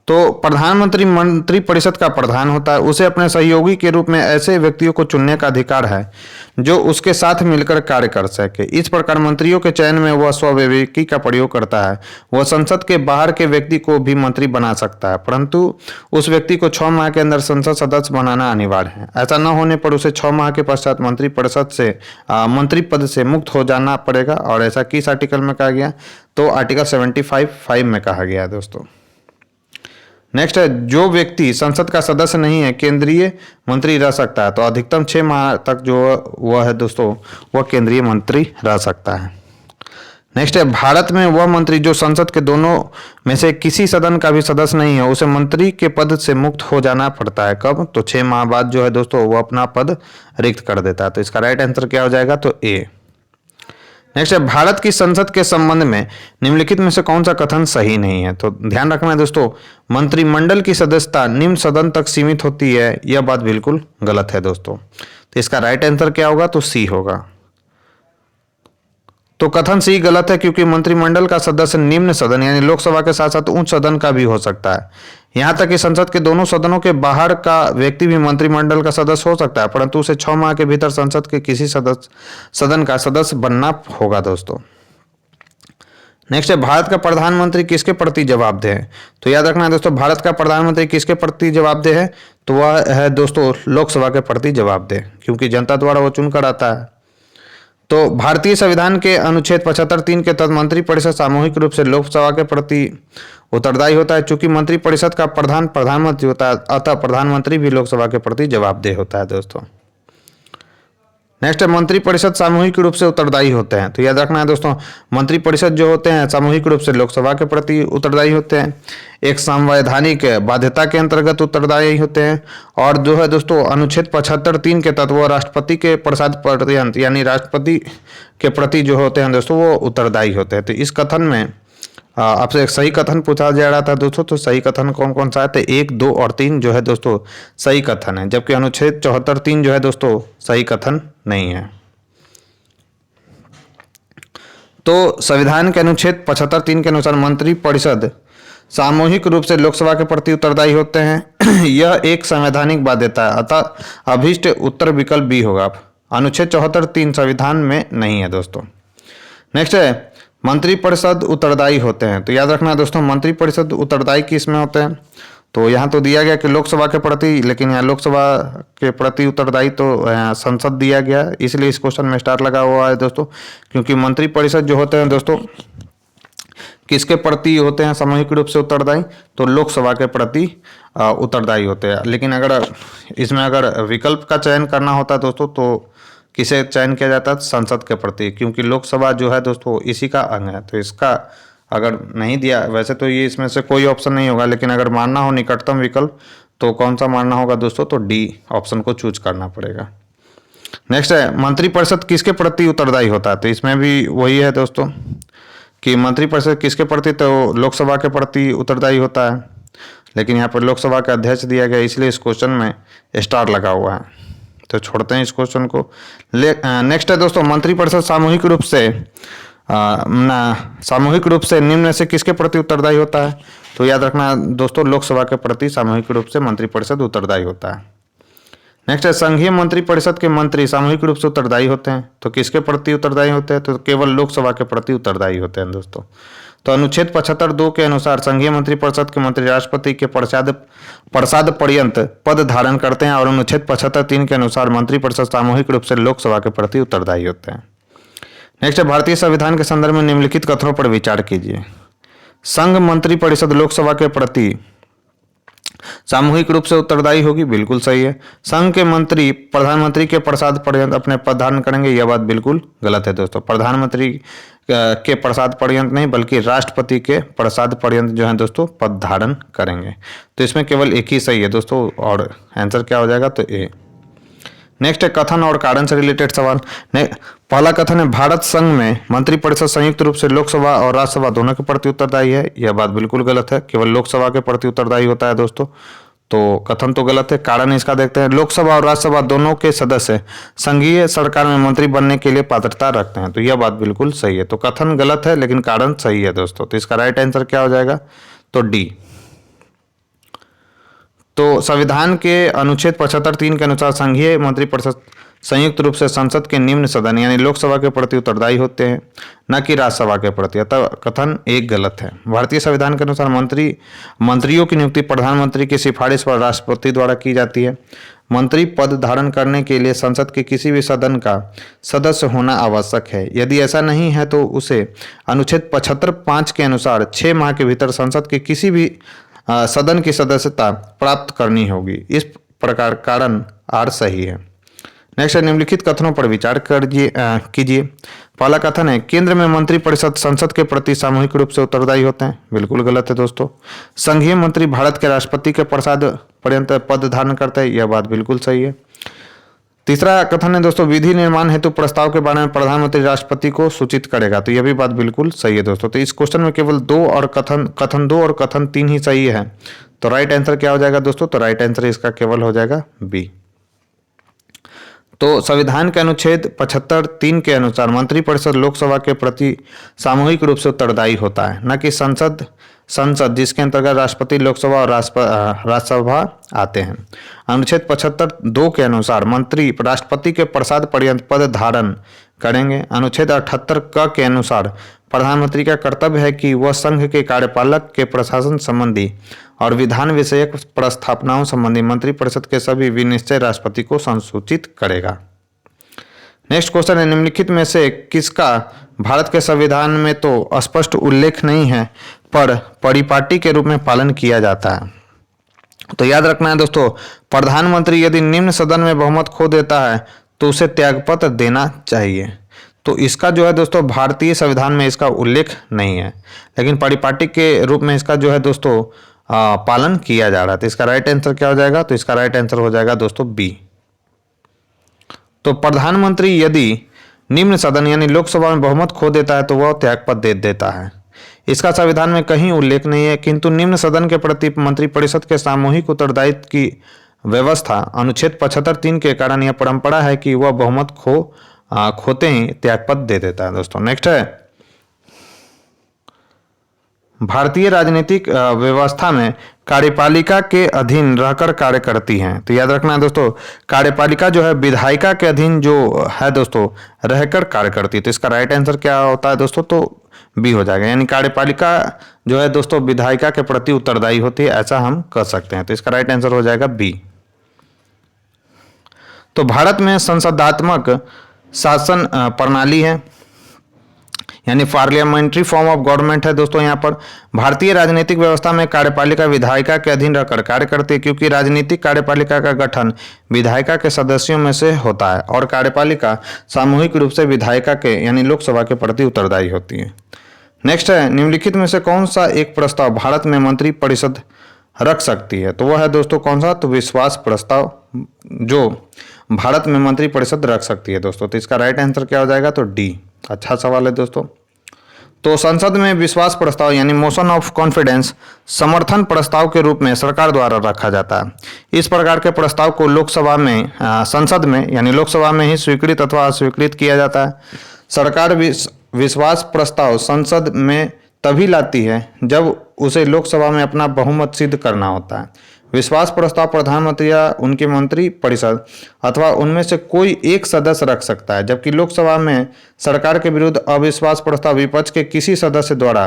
तो प्रधानमंत्री मंत्री परिषद का प्रधान होता है। उसे अपने सहयोगी के रूप में ऐसे व्यक्तियों को चुनने का अधिकार है जो उसके साथ मिलकर कार्य कर सके। इस प्रकार मंत्रियों के चयन में वह स्वविवेकी का प्रयोग करता है। वह संसद के बाहर के व्यक्ति को भी मंत्री बना सकता है, परंतु उस व्यक्ति को 6 माह के अंदर संसद सदस्य बनाना अनिवार्य है। ऐसा न होने पर उसे 6 माह के पश्चात मंत्री पद से मुक्त हो जाना पड़ेगा। और ऐसा किस आर्टिकल में कहा गया, तो आर्टिकल 75(5) में कहा गया है दोस्तों। नेक्स्ट है, जो व्यक्ति संसद का सदस्य नहीं है केंद्रीय मंत्री रह सकता है। तो अधिकतम 6 माह तक जो वह है दोस्तों, वह केंद्रीय मंत्री रह सकता है। नेक्स्ट है, भारत में वह मंत्री जो संसद के दोनों में से किसी सदन का भी सदस्य नहीं है उसे मंत्री के पद से मुक्त हो जाना पड़ता है। कब, तो 6 माह बाद जो है दोस्तों वह अपना पद रिक्त कर देता है। तो इसका राइट आंसर क्या हो जाएगा, तो ए। नेक्स्ट है, भारत की संसद के संबंध में निम्नलिखित में से कौन सा कथन सही नहीं है। तो ध्यान रखना है दोस्तों, मंत्रिमंडल की सदस्यता निम्न सदन तक सीमित होती है, यह बात बिल्कुल गलत है दोस्तों। तो इसका राइट आंसर क्या होगा, तो सी होगा। तो कथन सी गलत है क्योंकि मंत्रिमंडल का सदस्य निम्न सदन यानी लोकसभा के साथ साथ उच्च सदन का भी हो सकता है। यहां तक कि संसद के दोनों सदनों के बाहर का व्यक्ति भी मंत्रिमंडल का सदस्य हो सकता है, परंतु उसे 6 माह के भीतर संसद के किसी सदन का सदस्य बनना होगा दोस्तों। नेक्स्ट है, भारत का प्रधानमंत्री किसके प्रति जवाबदेह है। तो याद रखना है दोस्तों, भारत का प्रधानमंत्री किसके प्रति जवाबदेह है, तो वह है दोस्तों लोकसभा के प्रति जवाबदेह, क्योंकि जनता द्वारा वो चुनकर आता है। तो भारतीय संविधान के अनुच्छेद 75(3) के तहत मंत्रिपरिषद सामूहिक रूप से लोकसभा के प्रति उत्तरदायी होता है। चूंकि मंत्रिपरिषद का प्रधान प्रधानमंत्री होता है, अतः प्रधानमंत्री भी लोकसभा के प्रति जवाबदेह होता है दोस्तों। नेक्स्ट है, मंत्रिपरिषद सामूहिक रूप से उत्तरदायी होते हैं। तो याद रखना है दोस्तों, मंत्रिपरिषद जो होते हैं सामूहिक रूप से लोकसभा के प्रति उत्तरदायी होते हैं, एक संवैधानिक बाध्यता के अंतर्गत उत्तरदायी होते हैं। और जो है दोस्तों अनुच्छेद 75(3) के तहत वो राष्ट्रपति के प्रसाद पर्यंत यानी राष्ट्रपति के प्रति जो होते हैं दोस्तों वो उत्तरदायी होते हैं। तो इस कथन में आपसे एक सही कथन पूछा जा रहा था दोस्तों, तो सही कथन कौन कौन सा है, तो 1, 2 और 3 जो है दोस्तों सही कथन है, जबकि अनुच्छेद 74(3) जो है दोस्तों सही कथन नहीं है। तो संविधान के अनुच्छेद 75(3) के अनुसार मंत्रिपरिषद सामूहिक रूप से लोकसभा के प्रति उत्तरदायी होते हैं। यह एक संवैधानिक बाध्यता है, अतः अभीष्ट उत्तर विकल्प बी होगा। अनुच्छेद 74(3) संविधान में नहीं है दोस्तों। नेक्स्ट है, मंत्रिपरिषद उत्तरदायी होते हैं। तो याद रखना है दोस्तों, मंत्रिपरिषद उत्तरदायी किस में होते हैं, तो यहाँ तो दिया गया कि लोकसभा के प्रति, लेकिन यहाँ लोकसभा के प्रति उत्तरदायी तो संसद दिया गया, इसलिए इस क्वेश्चन में स्टार लगा हुआ है दोस्तों। क्योंकि मंत्रिपरिषद जो होते हैं दोस्तों किसके प्रति होते हैं सामूहिक रूप से उत्तरदायी, तो लोकसभा के प्रति उत्तरदायी होते हैं। लेकिन अगर इसमें अगर विकल्प का चयन करना होता है दोस्तों, तो किसे चयन किया जाता है, संसद के प्रति, क्योंकि लोकसभा जो है दोस्तों इसी का अंग है। तो इसका अगर नहीं दिया, वैसे तो ये इसमें से कोई ऑप्शन नहीं होगा, लेकिन अगर मानना हो निकटतम विकल्प तो कौन सा मानना होगा दोस्तों, तो डी ऑप्शन को चूज करना पड़ेगा। नेक्स्ट है, मंत्रिपरिषद किसके प्रति उत्तरदायी होता है। तो इसमें भी वही है दोस्तों कि मंत्रिपरिषद किसके प्रति, तो लोकसभा के प्रति उत्तरदायी होता है, लेकिन यहाँ पर लोकसभा का अध्यक्ष दिया गया, इसलिए इस क्वेश्चन में स्टार लगा हुआ है। तो छोड़ते हैं इस क्वेश्चन को। नेक्स्ट है दोस्तों, मंत्रिपरिषद सामूहिक रूप से निम्न से किसके प्रति उत्तरदायी होता है। तो याद रखना दोस्तों, लोकसभा के प्रति सामूहिक रूप से मंत्रिपरिषद उत्तरदायी होता है। नेक्स्ट है, संघीय मंत्रिपरिषद के मंत्री सामूहिक रूप से उत्तरदायी होते हैं। तो किसके प्रति उत्तरदायी होते हैं, तो केवल लोकसभा के प्रति उत्तरदायी होते हैं दोस्तों। तो अनुच्छेद 75(2) के अनुसार संघीय मंत्रिपरिषद के मंत्री राष्ट्रपति के प्रसाद पर्यंत पद धारण करते हैं और अनुच्छेद 75(3) के अनुसार मंत्रिपरिषद सामूहिक रूप से लोकसभा के प्रति उत्तरदायी होते हैं। नेक्स्ट है, भारतीय संविधान के संदर्भ में निम्नलिखित कथनों पर विचार कीजिए। संघ मंत्रिपरिषद लोकसभा के प्रति सामूहिक रूप से उत्तरदायी होगी, बिल्कुल सही है। संघ के मंत्री प्रधानमंत्री के प्रसाद पर्यंत अपने पद धारण करेंगे, यह बात बिल्कुल गलत है दोस्तों। प्रधानमंत्री के प्रसाद पर्यंत नहीं बल्कि राष्ट्रपति के प्रसाद पर्यंत जो है दोस्तों पद धारण करेंगे। तो इसमें केवल एक ही सही है दोस्तों और आंसर क्या हो जाएगा, तो ए। नेक्स्ट है कथन और कारण से रिलेटेड सवाल। पहला कथन है, भारत संघ में मंत्रिपरिषद संयुक्त रूप से लोकसभा और राज्यसभा दोनों के प्रति उत्तरदायी है, यह बात बिल्कुल गलत है, केवल लोकसभा के प्रति उत्तरदायी होता है दोस्तों। तो कथन तो गलत है। कारण इसका देखते हैं, लोकसभा और राज्यसभा दोनों के सदस्य संघीय सरकार में मंत्री बनने के लिए पात्रता रखते हैं, तो यह बात बिल्कुल सही है। तो कथन गलत है लेकिन कारण सही है दोस्तों। तो इसका राइट आंसर क्या हो जाएगा, तो डी। तो संविधान के अनुच्छेद 75(3) के अनुसार संघीय मंत्रिपरिषद संयुक्त रूप से संसद के निम्न सदन यानी लोकसभा के प्रति उत्तरदायी होते हैं, न कि राज्यसभा के प्रति, अतः कथन एक गलत है। भारतीय संविधान के अनुसार मंत्रियों की नियुक्ति प्रधानमंत्री की सिफारिश पर राष्ट्रपति द्वारा की जाती है। मंत्री पद धारण करने के लिए संसद के किसी भी सदन का सदस्य होना आवश्यक है। यदि ऐसा नहीं है तो उसे अनुच्छेद 75(5) के अनुसार 6 माह के भीतर संसद के किसी भी सदन की सदस्यता प्राप्त करनी होगी। इस प्रकार कारण आर सही है। नेक्स्ट है, निम्नलिखित कथनों पर विचार कीजिए। पहला कथन है, केंद्र में मंत्रिपरिषद संसद के प्रति सामूहिक रूप से उत्तरदायी होते हैं, बिल्कुल गलत है दोस्तों। संघीय मंत्री भारत के राष्ट्रपति के प्रसाद पर्यंत पद धारण करते हैं, यह बात बिल्कुल सही है। तीसरा कथन है दोस्तों, विधि निर्माण हेतु प्रस्ताव के बारे में प्रधानमंत्री राष्ट्रपति को सूचित करेगा, तो यह भी बात बिल्कुल सही है दोस्तों। तो इस क्वेश्चन में केवल कथन 2 और कथन 3 ही सही है। तो राइट आंसर क्या हो जाएगा दोस्तों, तो राइट आंसर इसका केवल हो जाएगा बी। तो संविधान के अनुच्छेद 75(3) के अनुसार मंत्रिपरिषद लोकसभा के प्रति सामूहिक रूप से उत्तरदायी होता है, न कि संसद जिसके अंतर्गत राष्ट्रपति, लोकसभा और राज्यसभा आते हैं। अनुच्छेद 75(2) के अनुसार मंत्री राष्ट्रपति के प्रसाद पर्यंत पद धारण करेंगे। अनुच्छेद 78 क के अनुसार प्रधानमंत्री का कर्तव्य है कि वह संघ के कार्यपालक के प्रशासन संबंधी और विधान विषयक प्रस्थापनाओं संबंधी मंत्रिपरिषद के सभी विनिश्चय राष्ट्रपति को संसूचित करेगा। नेक्स्ट क्वेश्चन है, निम्नलिखित में से किसका भारत के संविधान में तो स्पष्ट उल्लेख नहीं है पर परिपाटी के रूप में पालन किया जाता है। तो याद रखना है दोस्तों, प्रधानमंत्री यदि निम्न सदन में बहुमत खो देता है तो उसे त्यागपत्र देना चाहिए। तो इसका जो है दोस्तों भारतीय संविधान में इसका उल्लेख नहीं है, लेकिन परिपाटी के रूप में इसका जो है दोस्तों पालन किया जा रहा है। तो इसका राइट आंसर क्या हो जाएगा, तो इसका राइट आंसर हो जाएगा दोस्तों बी। तो प्रधानमंत्री यदि निम्न सदन यानी लोकसभा में बहुमत खो देता है तो वह त्यागपत्र दे देता है। इसका संविधान में कहीं उल्लेख नहीं है, किंतु निम्न सदन के प्रति मंत्रिपरिषद के सामूहिक उत्तरदायित्व की व्यवस्था अनुच्छेद 75(3) के कारण यह परंपरा है कि वह बहुमत खोते ही त्यागपत्र दे देता है दोस्तों। नेक्स्ट है, भारतीय राजनीतिक व्यवस्था में कार्यपालिका के अधीन रहकर कार्य करती हैं। तो याद रखना है दोस्तों, कार्यपालिका जो है विधायिका के अधीन जो है दोस्तों रहकर कार्य करती है। तो इसका राइट आंसर क्या होता है दोस्तों, तो बी हो जाएगा, यानी कार्यपालिका जो है दोस्तों विधायिका के प्रति उत्तरदायी होती है, ऐसा हम कह सकते हैं। तो इसका राइट आंसर हो जाएगा बी। तो भारत में संसदात्मक शासन प्रणाली है, यानी पार्लियामेंट्री फॉर्म ऑफ गवर्नमेंट है दोस्तों। यहाँ पर भारतीय राजनीतिक व्यवस्था में कार्यपालिका विधायिका के अधीन रहकर कार्य करती है, क्योंकि राजनीतिक कार्यपालिका का गठन विधायिका के सदस्यों में से होता है और कार्यपालिका सामूहिक रूप से विधायिका के यानी लोकसभा के प्रति उत्तरदायी होती है। नेक्स्ट है, निम्नलिखित में से कौन सा एक प्रस्ताव भारत में मंत्रिपरिषद रख सकती है। तो वह है दोस्तों कौन सा, तो विश्वास प्रस्ताव जो भारत में मंत्रिपरिषद रख सकती है दोस्तों। तो इसका राइट आंसर क्या हो जाएगा, तो डी। अच्छा सवाल है दोस्तों। तो संसद में विश्वास प्रस्ताव यानी मोशन ऑफ कॉन्फिडेंस समर्थन प्रस्ताव के रूप में सरकार द्वारा रखा जाता है। इस प्रकार के प्रस्ताव को लोकसभा में संसद में यानी लोकसभा में ही स्वीकृत अथवा अस्वीकृत किया जाता है। सरकार विश्वास प्रस्ताव संसद में तभी लाती है जब उसे लोकसभा में अपना बहुमत सिद्ध करना होता है। विश्वास प्रस्ताव प्रधानमंत्री या उनके मंत्रिपरिषद अथवा उनमें से कोई एक सदस्य रख सकता है, जबकि लोकसभा में सरकार के विरुद्ध अविश्वास प्रस्ताव विपक्ष के किसी सदस्य द्वारा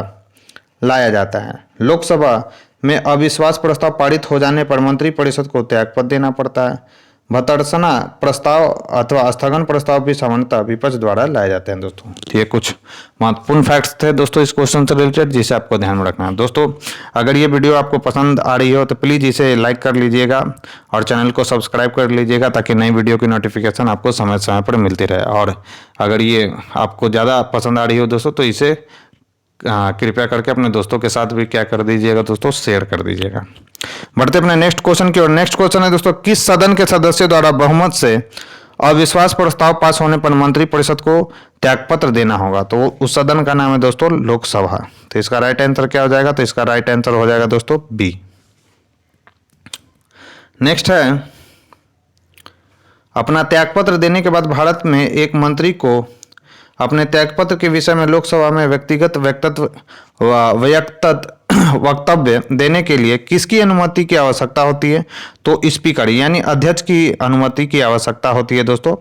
लाया जाता है। लोकसभा में अविश्वास प्रस्ताव पारित हो जाने पर मंत्रिपरिषद को त्यागपत्र देना पड़ता है। भर्त्सना प्रस्ताव अथवा स्थगन प्रस्ताव भी सामान्यतः विपक्ष द्वारा लाए जाते हैं दोस्तों। ये कुछ महत्वपूर्ण फैक्ट्स थे दोस्तों इस क्वेश्चन से रिलेटेड, जिसे आपको ध्यान में रखना है। दोस्तों अगर ये वीडियो आपको पसंद आ रही हो तो प्लीज़ इसे लाइक कर लीजिएगा और चैनल को सब्सक्राइब कर लीजिएगा, ताकि नई वीडियो की नोटिफिकेशन आपको समय समय पर मिलती रहे। और अगर ये आपको ज़्यादा पसंद आ रही हो दोस्तों तो इसे कृपया करके अपने दोस्तों के साथ भी क्या कर दीजिएगा दोस्तों, शेयर कर दीजिएगा। बढ़ते अपने नेक्स्ट क्वेश्चन की ओर। नेक्स्ट क्वेश्चन है दोस्तों, किस सदन के सदस्यों द्वारा बहुमत से अविश्वास प्रस्ताव पास होने पर मंत्रिपरिषद को त्यागपत्र देना होगा? तो उस सदन का नाम है दोस्तों लोकसभा। तो इसका राइट आंसर क्या हो जाएगा? तो इसका राइट आंसर हो जाएगा दोस्तों बी। नेक्स्ट है, अपना त्यागपत्र देने के बाद भारत में एक मंत्री को अपने त्यागपत्र के विषय में लोकसभा में व्यक्तिगत वक्तव्य देने के लिए किसकी अनुमति की आवश्यकता होती है? तो स्पीकर यानी अध्यक्ष की अनुमति की आवश्यकता होती है दोस्तों।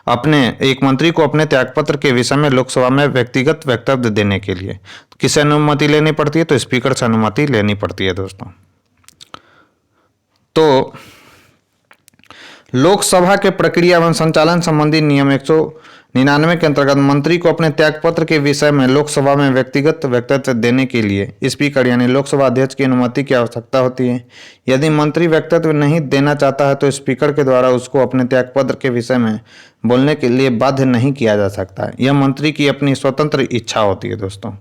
अपने एक मंत्री को अपने त्यागपत्र के विषय में लोकसभा में व्यक्तिगत वक्तव्य देने के लिए किससे अनुमति लेनी पड़ती है? तो स्पीकर से अनुमति लेनी पड़ती है दोस्तों। तो लोकसभा के प्रक्रिया एवं संचालन संबंधी नियम 199 के अंतर्गत मंत्री को अपने त्यागपत्र के विषय में लोकसभा में व्यक्तिगत वक्तव्य देने के लिए स्पीकर यानी लोकसभा अध्यक्ष की अनुमति की आवश्यकता होती है। यदि मंत्री वक्तव्य नहीं देना चाहता है तो स्पीकर के द्वारा उसको अपने त्यागपत्र के विषय में बोलने के लिए बाध्य नहीं किया जा सकता है। यह मंत्री की अपनी स्वतंत्र इच्छा होती है दोस्तों।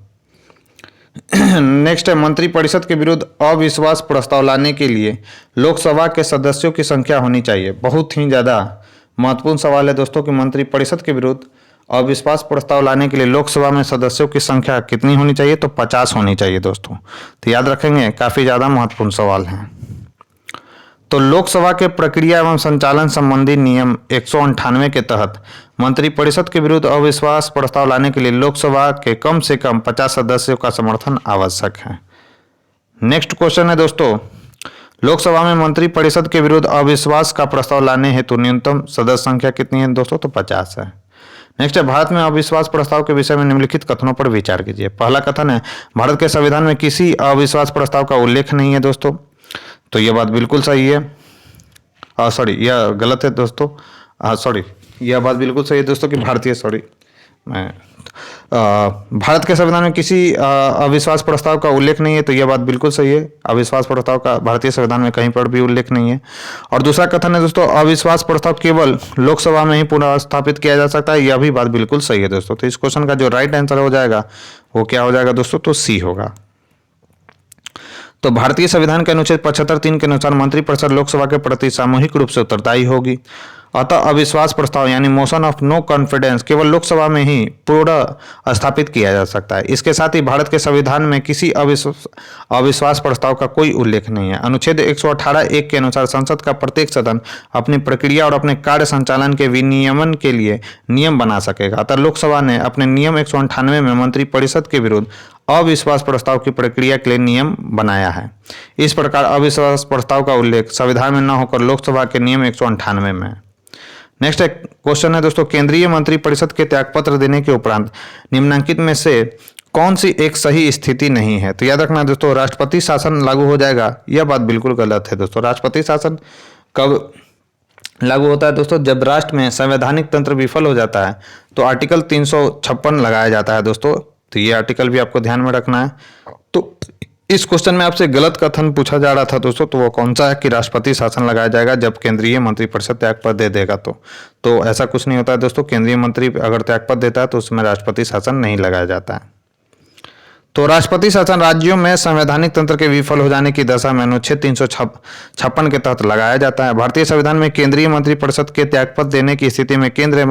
नेक्स्ट है, मंत्रिपरिषद के विरुद्ध अविश्वास प्रस्ताव लाने के लिए लोकसभा के सदस्यों की संख्या होनी चाहिए। बहुत ही ज़्यादा महत्वपूर्ण सवाल है दोस्तों कि मंत्रिपरिषद के विरुद्ध अविश्वास प्रस्ताव लाने के लिए लोकसभा में सदस्यों की संख्या कितनी होनी चाहिए? तो 50 होनी चाहिए दोस्तों। तो याद रखेंगे, काफ़ी ज़्यादा महत्वपूर्ण सवाल हैं। तो लोकसभा के प्रक्रिया एवं संचालन संबंधी नियम 198 के तहत मंत्रिपरिषद के विरुद्ध अविश्वास प्रस्ताव लाने के लिए लोकसभा के कम से कम 50 सदस्यों का समर्थन आवश्यक है। नेक्स्ट क्वेश्चन है दोस्तों, लोकसभा में मंत्रिपरिषद के विरुद्ध अविश्वास का प्रस्ताव लाने हेतु न्यूनतम सदस्य संख्या कितनी है दोस्तों? तो 50 है। नेक्स्ट है, भारत में अविश्वास प्रस्ताव के विषय में निम्नलिखित कथनों पर विचार कीजिए। पहला कथन है, भारत के संविधान में किसी अविश्वास प्रस्ताव का उल्लेख नहीं है दोस्तों। तो यह बात बिल्कुल सही है। सॉरी, यह गलत है दोस्तों। यह बात बिल्कुल सही है दोस्तों कि भारत के संविधान में किसी अविश्वास प्रस्ताव का उल्लेख नहीं है। तो यह बात बिल्कुल सही है, अविश्वास प्रस्ताव का भारतीय संविधान में कहीं पर भी उल्लेख नहीं है। और दूसरा कथन है दोस्तों, अविश्वास प्रस्ताव केवल लोकसभा में ही पुनर्स्थापित किया जा सकता है। यह भी बात बिल्कुल सही है दोस्तों। तो इस क्वेश्चन का जो राइट आंसर हो जाएगा वो क्या हो जाएगा दोस्तों? तो सी होगा। तो भारतीय संविधान के अनुच्छेद 75(3) के अनुसार मंत्रिपरिषद लोकसभा के प्रति सामूहिक रूप से उत्तरदायी होगी। अतः अविश्वास प्रस्ताव यानी मोशन ऑफ नो कॉन्फिडेंस केवल लोकसभा में ही पूर्ण स्थापित किया जा सकता है। इसके साथ ही भारत के संविधान में किसी अविश्वास प्रस्ताव का कोई उल्लेख नहीं है। अनुच्छेद 118(1) के अनुसार संसद का प्रत्येक सदन अपनी प्रक्रिया और अपने कार्य संचालन के विनियमन के लिए नियम बना सकेगा। अतः लोकसभा ने अपने नियम 198 में मंत्रिपरिषद के विरुद्ध अविश्वास प्रस्ताव की प्रक्रिया के लिए नियम बनाया है। इस प्रकार अविश्वास प्रस्ताव का उल्लेख संविधान में न होकर लोकसभा के नियम 198 में। नेक्स्ट क्वेश्चन है दोस्तों, केंद्रीय मंत्रिपरिषद के त्यागपत्र देने के उपरांत निम्नलिखित में से कौन सी एक सही स्थिति नहीं है? तो याद रखना दोस्तों, राष्ट्रपति शासन लागू हो जाएगा। यह बात बिल्कुल गलत है दोस्तों। राष्ट्रपति शासन कब लागू होता है दोस्तों? जब राष्ट्र में संवैधानिक तंत्र विफल हो जाता है तो आर्टिकल 356 लगाया जाता है दोस्तों। तो ये आर्टिकल भी आपको ध्यान में रखना है। तो इस क्वेश्चन में आपसे गलत कथन पूछा जा रहा था दोस्तों, तो वो कौन सा है कि राष्ट्रपति शासन लगाया जाएगा जब केंद्रीय मंत्रिपरिषद त्यागपत्र दे देगा। तो ऐसा कुछ नहीं होता है दोस्तों। केंद्रीय मंत्री अगर त्यागपत्र देता है तो उसमें राष्ट्रपति शासन नहीं लगाया जाता है। तो राष्ट्रपति शासन राज्यों में संवैधानिक तंत्र के विफल हो जाने की दशा में अनुच्छेद 356 के तहत लगाया जाता है। भारतीय संविधान में केंद्रीय मंत्रिपरिषद के त्यागपत्र देने की स्थिति में केंद्र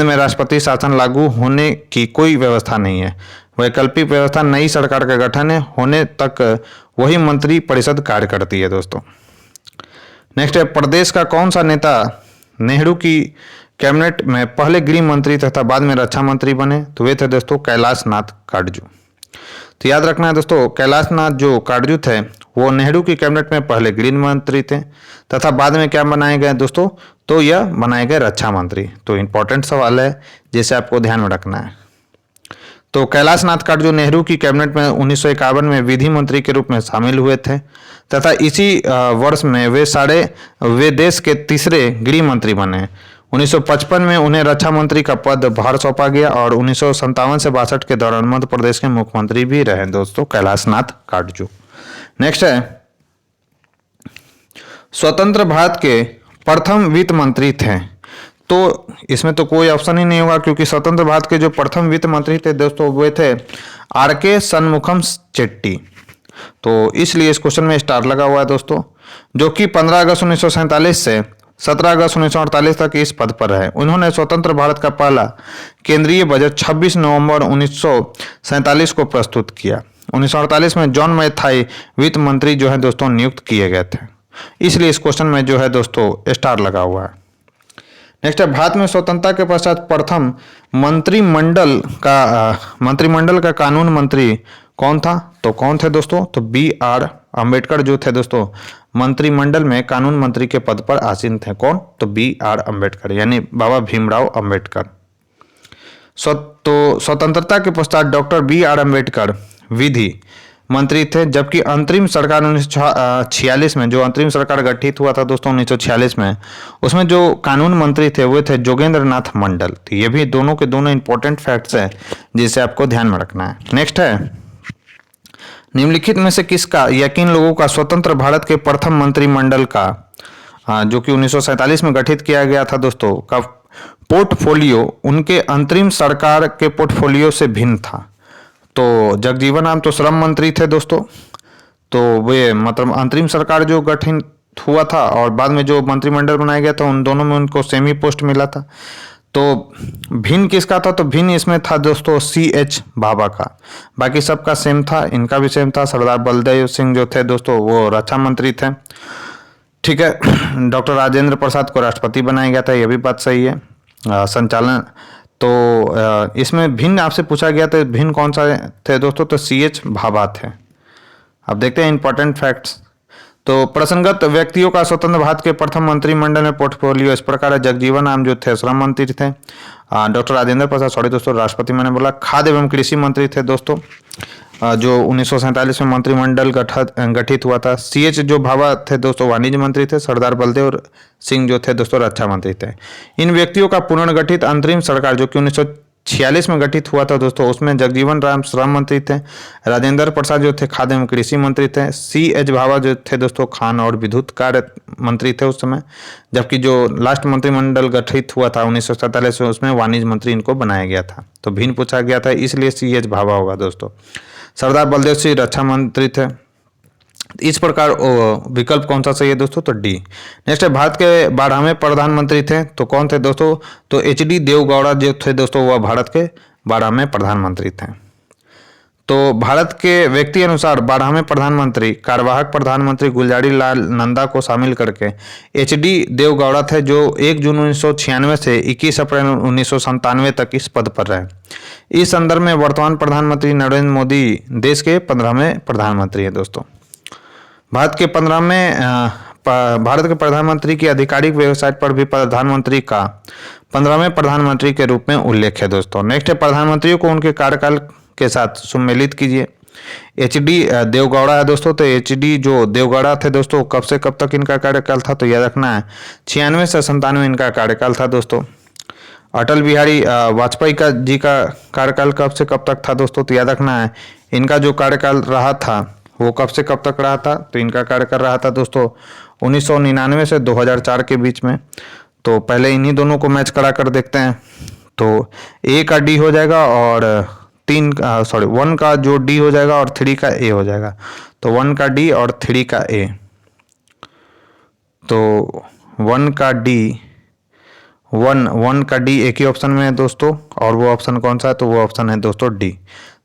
में राष्ट्रपति शासन लागू होने की कोई व्यवस्था नहीं है। वैकल्पिक व्यवस्था नई सरकार का गठन होने तक वही मंत्रिपरिषद कार्य करती है दोस्तों। नेक्स्ट है, प्रदेश का कौन सा नेता नेहरू की कैबिनेट में पहले गृह मंत्री तथा बाद में रक्षा मंत्री बने? तो वे थे दोस्तों कैलाश नाथ काटजू। तो याद रखना है दोस्तों, कैलाश नाथ जो काटजू थे वो नेहरू की कैबिनेट में पहले गृह मंत्री थे तथा बाद में क्या बनाए गए दोस्तों? तो यह बनाए गए रक्षा मंत्री। तो इंपॉर्टेंट सवाल है जिसे आपको ध्यान में रखना है। तो कैलाश नाथ काट जो नेहरू की कैबिनेट में 1951 में विधि मंत्री के रूप में शामिल हुए थे तथा इसी वर्ष में वे देश के तीसरे गृह मंत्री बने। 1955 में उन्हें रक्षा मंत्री का पद भार सौंपा गया और 1957 से 62 के दौरान मध्य प्रदेश के मुख्यमंत्री भी रहे दोस्तों कैलाश नाथ काटजू। नेक्स्ट है, स्वतंत्र भारत के प्रथम वित्त मंत्री थे। तो इसमें तो कोई ऑप्शन ही नहीं होगा क्योंकि स्वतंत्र भारत के जो प्रथम वित्त मंत्री थे दोस्तों वे थे आर.के. शनमुखम चेट्टी। तो इसलिए इस क्वेश्चन में स्टार लगा हुआ है दोस्तों, जो कि 15 अगस्त 1947 से 17 अगस्त 1948 तक इस पद पर रहे। उन्होंने स्वतंत्र भारत का पहला केंद्रीय बजट 26 नवंबर 1947 को प्रस्तुत किया। 1948 में जॉन मैथाई वित्त मंत्री जो है दोस्तों नियुक्त किए गए थे, इसलिए इस क्वेश्चन में जो है दोस्तों स्टार लगा हुआ है। नेक्स्ट है, भारत में स्वतंत्रता के पश्चात प्रथम मंत्रिमंडल का कानून मंत्री कौन था? तो कौन थे दोस्तों? तो B.R. अम्बेडकर जो थे दोस्तों मंत्रिमंडल में कानून मंत्री के पद पर आसीन थे। कौन? तो B.R. अम्बेडकर यानी बाबा भीमराव अम्बेडकर। तो स्वतंत्रता के पश्चात डॉक्टर B.R. अम्बेडकर विधि मंत्री थे, जबकि अंतरिम सरकार 1946 में जो अंतरिम सरकार गठित हुआ था दोस्तों 1946 में, उसमें जो कानून मंत्री थे वो थे जोगेंद्र नाथ मंडल। तो ये भी दोनों के दोनों इंपॉर्टेंट फैक्ट्स हैं जिसे आपको ध्यान में रखना है। नेक्स्ट है, निम्नलिखित में से किसका या किन लोगों का स्वतंत्र भारत के प्रथम मंत्रिमंडल का जो कि 1947 में गठित किया गया था दोस्तों का पोर्टफोलियो उनके अंतरिम सरकार के पोर्टफोलियो से भिन्न था? तो जगजीवन राम तो श्रम मंत्री थे दोस्तों, तो वे मतलब अंतरिम सरकार जो गठित हुआ था और बाद में जो मंत्रिमंडल बनाया गया था उन दोनों में उनको सेम ही पोस्ट मिला था। तो भिन्न किसका था? तो भिन्न इसमें था दोस्तों C.H. भाभा का, बाकी सबका सेम था, इनका भी सेम था। सरदार बलदेव सिंह जो थे दोस्तों वो रक्षा मंत्री थे, ठीक है। डॉक्टर राजेंद्र प्रसाद को राष्ट्रपति बनाया गया था, यह भी बात सही है। संचालन तो इसमें भिन्न आपसे पूछा गया था, भिन्न कौन सा थे दोस्तों? तो C.H. भाभा थे। अब देखते हैं इंपॉर्टेंट फैक्ट्स। तो प्रसंगत व्यक्तियों का स्वतंत्र भारत के प्रथम मंत्रिमंडल में पोर्टफोलियो इस प्रकार है। जगजीवन राम जो थे श्रम मंत्री थे, डॉक्टर राजेंद्र प्रसाद दोस्तों राष्ट्रपति मैंने बोला, खाद्य एवं कृषि मंत्री थे दोस्तों जो 1947 में मंत्रिमंडल गठित हुआ था। C.H. जो भाभा थे दोस्तों वाणिज्य मंत्री थे। सरदार बलदेव सिंह जो थे दोस्तों रक्षा मंत्री थे। इन व्यक्तियों का पुनर्गठित अंतरिम सरकार जो कि 1946 में गठित हुआ था दोस्तों, उसमें जगजीवन राम श्रम मंत्री थे, राजेंद्र प्रसाद जो थे खाद्य एवं कृषि मंत्री थे, C.H. भाभा जो थे दोस्तों खान और विद्युत कार्य मंत्री थे उस समय, जबकि जो लास्ट मंत्रिमंडल गठित हुआ था 1947 में उसमें वाणिज्य मंत्री इनको बनाया गया था। तो भिन्न पूछा गया था इसलिए C.H. भाभा होगा दोस्तों। सरदार बलदेव सिंह रक्षा मंत्री थे। इस प्रकार विकल्प कौन सा सही है दोस्तों? तो डी। नेक्स्ट है, भारत के 12वें प्रधानमंत्री थे, तो कौन थे दोस्तों? तो H.D. देवगौड़ा जो थे दोस्तों वह भारत के 12वें प्रधानमंत्री थे। तो भारत के व्यक्ति अनुसार 12वें प्रधानमंत्री कार्यवाहक प्रधानमंत्री गुलजारी लाल नंदा को शामिल करके H.D. देवगौड़ा थे, जो 1 जून 1996 से 21 अप्रैल 1997 तक इस पद पर रहे। इस संदर्भ में वर्तमान प्रधानमंत्री नरेंद्र मोदी देश के 15वें प्रधानमंत्री हैं दोस्तों। भारत के 15वें प्रधानमंत्री की आधिकारिक वेबसाइट पर भी प्रधानमंत्री का 15वें प्रधानमंत्री के रूप में उल्लेख है दोस्तों। नेक्स्ट है, प्रधानमंत्रियों को उनके कार्यकाल के साथ सम्मिलित कीजिए। H.D. देवगौड़ा है दोस्तों, तो H.D. जो देवगौड़ा थे दोस्तों कब से कब तक इनका कार्यकाल था? तो याद रखना है 96 से 97 इनका कार्यकाल था दोस्तों। अटल बिहारी वाजपेयी जी का कार्यकाल कब से कब तक था दोस्तों? तो याद रखना है इनका जो कार्यकाल रहा था वो कब से कब तक रहा था? तो इनका कार्यकाल रहा था दोस्तों 1999 से 2004 के बीच में। तो पहले इन्हीं दोनों को मैच करा कर देखते हैं। तो A का D हो जाएगा और 1 का जो D हो जाएगा और 3 का A हो जाएगा। तो 1 का D और 3 का A, तो 1 का D एक ही ऑप्शन में है दोस्तों, और वो ऑप्शन कौन सा है? तो वो ऑप्शन है दोस्तों D।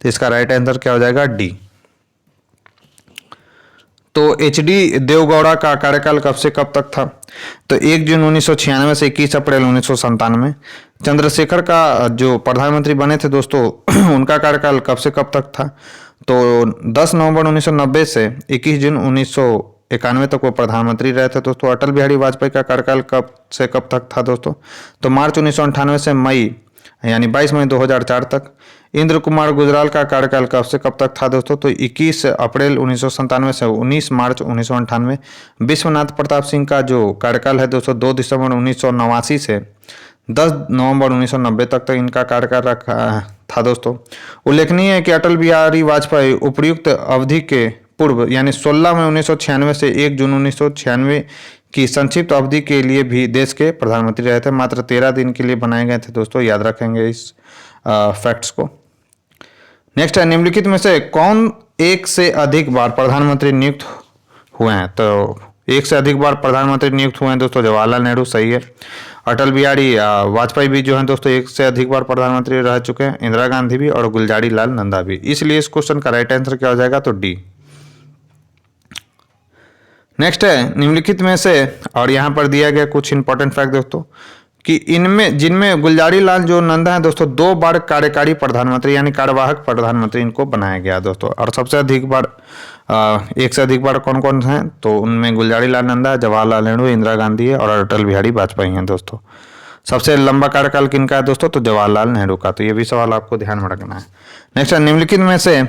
तो इसका राइट आंसर क्या हो जाएगा? D। तो H.D. देवगौड़ा का कार्यकाल कब से कब तक था? तो 1 जून 1996 से 21 अप्रैल 1997। चंद्रशेखर का जो प्रधानमंत्री बने थे दोस्तों उनका कार्यकाल कब से कब तक था? तो 10 नवंबर 1990 से 21 जून 1991 तक वो प्रधानमंत्री रहे थे दोस्तों। अटल बिहारी वाजपेयी का कार्यकाल कब से कब तक था दोस्तों? तो मार्च 1998 से मई यानी 22 मई 2004 तक। इंद्र कुमार गुजराल का कार्यकाल कब से कब तक था दोस्तों, तो 21 अप्रैल 1997 से 19 मार्च 1998। विश्वनाथ प्रताप सिंह का जो कार्यकाल है दोस्तों 2 दिसंबर 1989 से 10 नवंबर 1990 तक इनका कार्यकाल रखा था दोस्तों। उल्लेखनीय है कि अटल बिहारी वाजपेयी उपर्युक्त अवधि के पूर्व यानी 16 मई 1996 से 1 जून 1996 की संक्षिप्त अवधि के लिए भी देश के प्रधानमंत्री रहे थे। मात्र 13 दिन के लिए बनाए गए थे दोस्तों, याद रखेंगे इस फैक्ट्स को। नेक्स्ट है, निम्नलिखित में से कौन एक से अधिक बार प्रधानमंत्री नियुक्त हुए हैं, तो एक से अधिक बार प्रधानमंत्री नियुक्त हुए हैं दोस्तों, जवाहरलाल नेहरू सही है। अटल बिहारी वाजपेयी भी जो है दोस्तों एक से अधिक बार प्रधानमंत्री रह चुके हैं, इंदिरा गांधी भी और गुलजारी लाल नंदा भी। इसलिए इस क्वेश्चन का राइट आंसर क्या हो जाएगा, तो डी। नेक्स्ट है, निम्नलिखित में से, और यहाँ पर दिया गया कुछ इंपॉर्टेंट फैक्ट दोस्तों, कि इनमें जिनमें गुलजारी लाल जो नंदा है दोस्तों 2 बार कार्यकारी प्रधानमंत्री यानी कार्यवाहक प्रधानमंत्री इनको बनाया गया दोस्तों। और सबसे अधिक बार एक से अधिक बार कौन कौन हैं, तो उनमें गुलजारी लाल नंदा, जवाहरलाल नेहरू, इंदिरा गांधी है और अटल बिहारी वाजपेयी हैं दोस्तों। सबसे लंबा कार्यकाल किनका है दोस्तों, तो जवाहरलाल नेहरू का। तो ये भी सवाल आपको ध्यान में रखना है। नेक्स्ट है, निम्नलिखित में से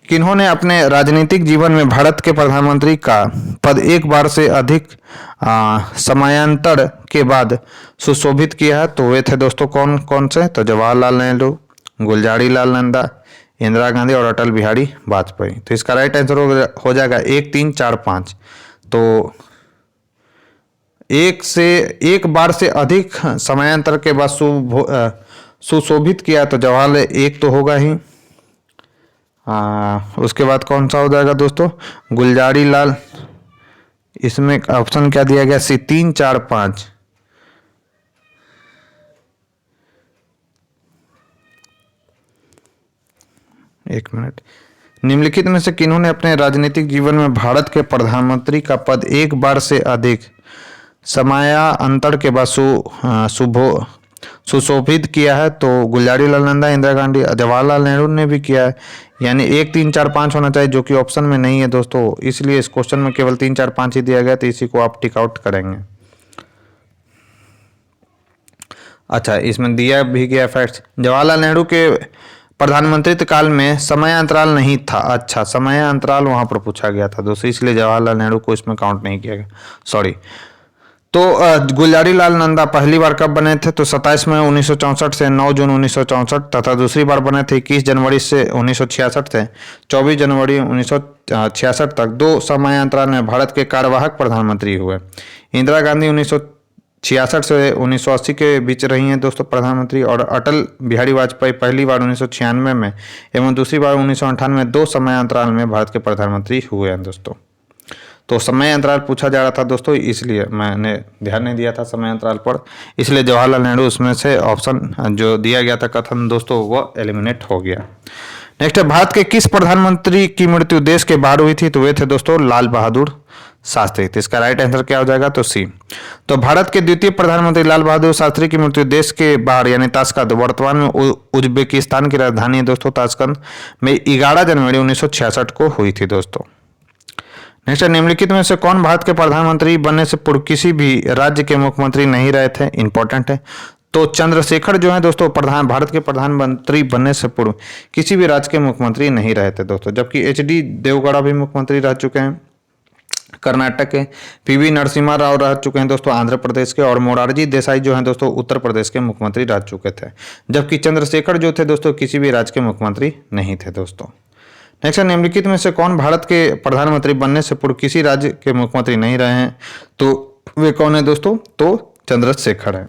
किन्होंने अपने राजनीतिक जीवन में भारत के प्रधानमंत्री का पद एक बार से अधिक समयांतर के बाद सुशोभित किया है, तो वे थे दोस्तों कौन कौन से, तो जवाहरलाल नेहरू, गुलजारी लाल नंदा, इंदिरा गांधी और अटल बिहारी वाजपेयी। तो इसका राइट आंसर हो जाएगा 1, 3, 4, 5। तो एक बार से अधिक समयांतर के बाद सुशोभित किया, तो जवाहरलाल एक तो होगा ही। उसके बाद कौन सा हो जाएगा दोस्तों, गुलजारी लाल। इसमें ऑप्शन क्या दिया गया, सी 3, 4, 5। एक मिनट। निम्नलिखित में से किन्होंने अपने राजनीतिक जीवन में भारत के प्रधानमंत्री का पद एक बार से अधिक समयांतर के बाद सुशोभित किया है, तो गुलजारी लाल नंदा, इंदिरा गांधी, जवाहरलाल नेहरू ने भी किया है। यानी 1, 3, 4, 5 होना चाहिए, जो कि ऑप्शन में नहीं है दोस्तों। इसलिए इस क्वेश्चन में केवल 3, 4, 5 ही दिया गया, तो इसी को आप टिक आउट करेंगे। अच्छा, इसमें दिया भी गया फैक्ट्स, जवाहरलाल नेहरू के प्रधानमंत्रित्व काल में समय अंतराल नहीं था। अच्छा, समय अंतराल वहां पर पूछा गया था दोस्तों, इसलिए जवाहरलाल नेहरू को इसमें काउंट नहीं किया गया, सॉरी। तो गुलजारी लाल नंदा पहली बार कब बने थे, तो 27 मई 1964 से 9 जून 1964 तथा दूसरी बार बने थे 21 जनवरी से 1966 से 24 जनवरी 1966 तक। 2 समयांतराल में भारत के कार्यवाहक प्रधानमंत्री हुए। इंदिरा गांधी 1966 से 1980 के बीच रही हैं दोस्तों प्रधानमंत्री, और अटल बिहारी वाजपेयी पहली बार 1996 में एवं दूसरी बार 1998 में 2 समयांतराल में भारत के प्रधानमंत्री हुए हैं दोस्तों। तो समय अंतराल पूछा जा रहा था दोस्तों, इसलिए मैंने ध्यान नहीं दिया था समय अंतराल पर, इसलिए जवाहरलाल नेहरू उसमें से ऑप्शन जो दिया गया था कथन दोस्तों वो एलिमिनेट हो गया। नेक्स्ट है, भारत के किस प्रधानमंत्री की मृत्यु देश के बाहर हुई थी, तो वे थे दोस्तों लाल बहादुर शास्त्री। तो इसका राइट आंसर क्या हो जाएगा, तो सी। तो भारत के द्वितीय प्रधानमंत्री लाल बहादुर शास्त्री की मृत्यु देश के बाहर यानी ताशकंद, वर्तमान में उज्बेकिस्तान की राजधानी है दोस्तों ताशकंद में 11 जनवरी 1966 को हुई थी दोस्तों। नेक्स्ट, निम्नलिखित में से कौन भारत के प्रधानमंत्री बनने से पूर्व किसी भी राज्य के मुख्यमंत्री नहीं रहे थे, इंपॉर्टेंट है। तो चंद्रशेखर जो है दोस्तों भारत के प्रधानमंत्री बनने से पूर्व किसी भी राज्य के मुख्यमंत्री नहीं रहे थे दोस्तों, जबकि एच.डी. देवगौड़ा भी मुख्यमंत्री रह चुके हैं कर्नाटक के, पी.वी. नरसिम्हा राव रह चुके हैं दोस्तों आंध्र प्रदेश के, और मोरारजी देसाई जो हैं दोस्तों उत्तर प्रदेश के मुख्यमंत्री रह चुके थे, जबकि चंद्रशेखर जो थे दोस्तों किसी भी राज्य के मुख्यमंत्री नहीं थे दोस्तों। नेक्स्ट, निम्नलिखित में से कौन भारत के प्रधानमंत्री बनने से पूर्व किसी राज्य के मुख्यमंत्री नहीं रहे हैं, तो वे कौन है दोस्तों, तो चंद्रशेखर है।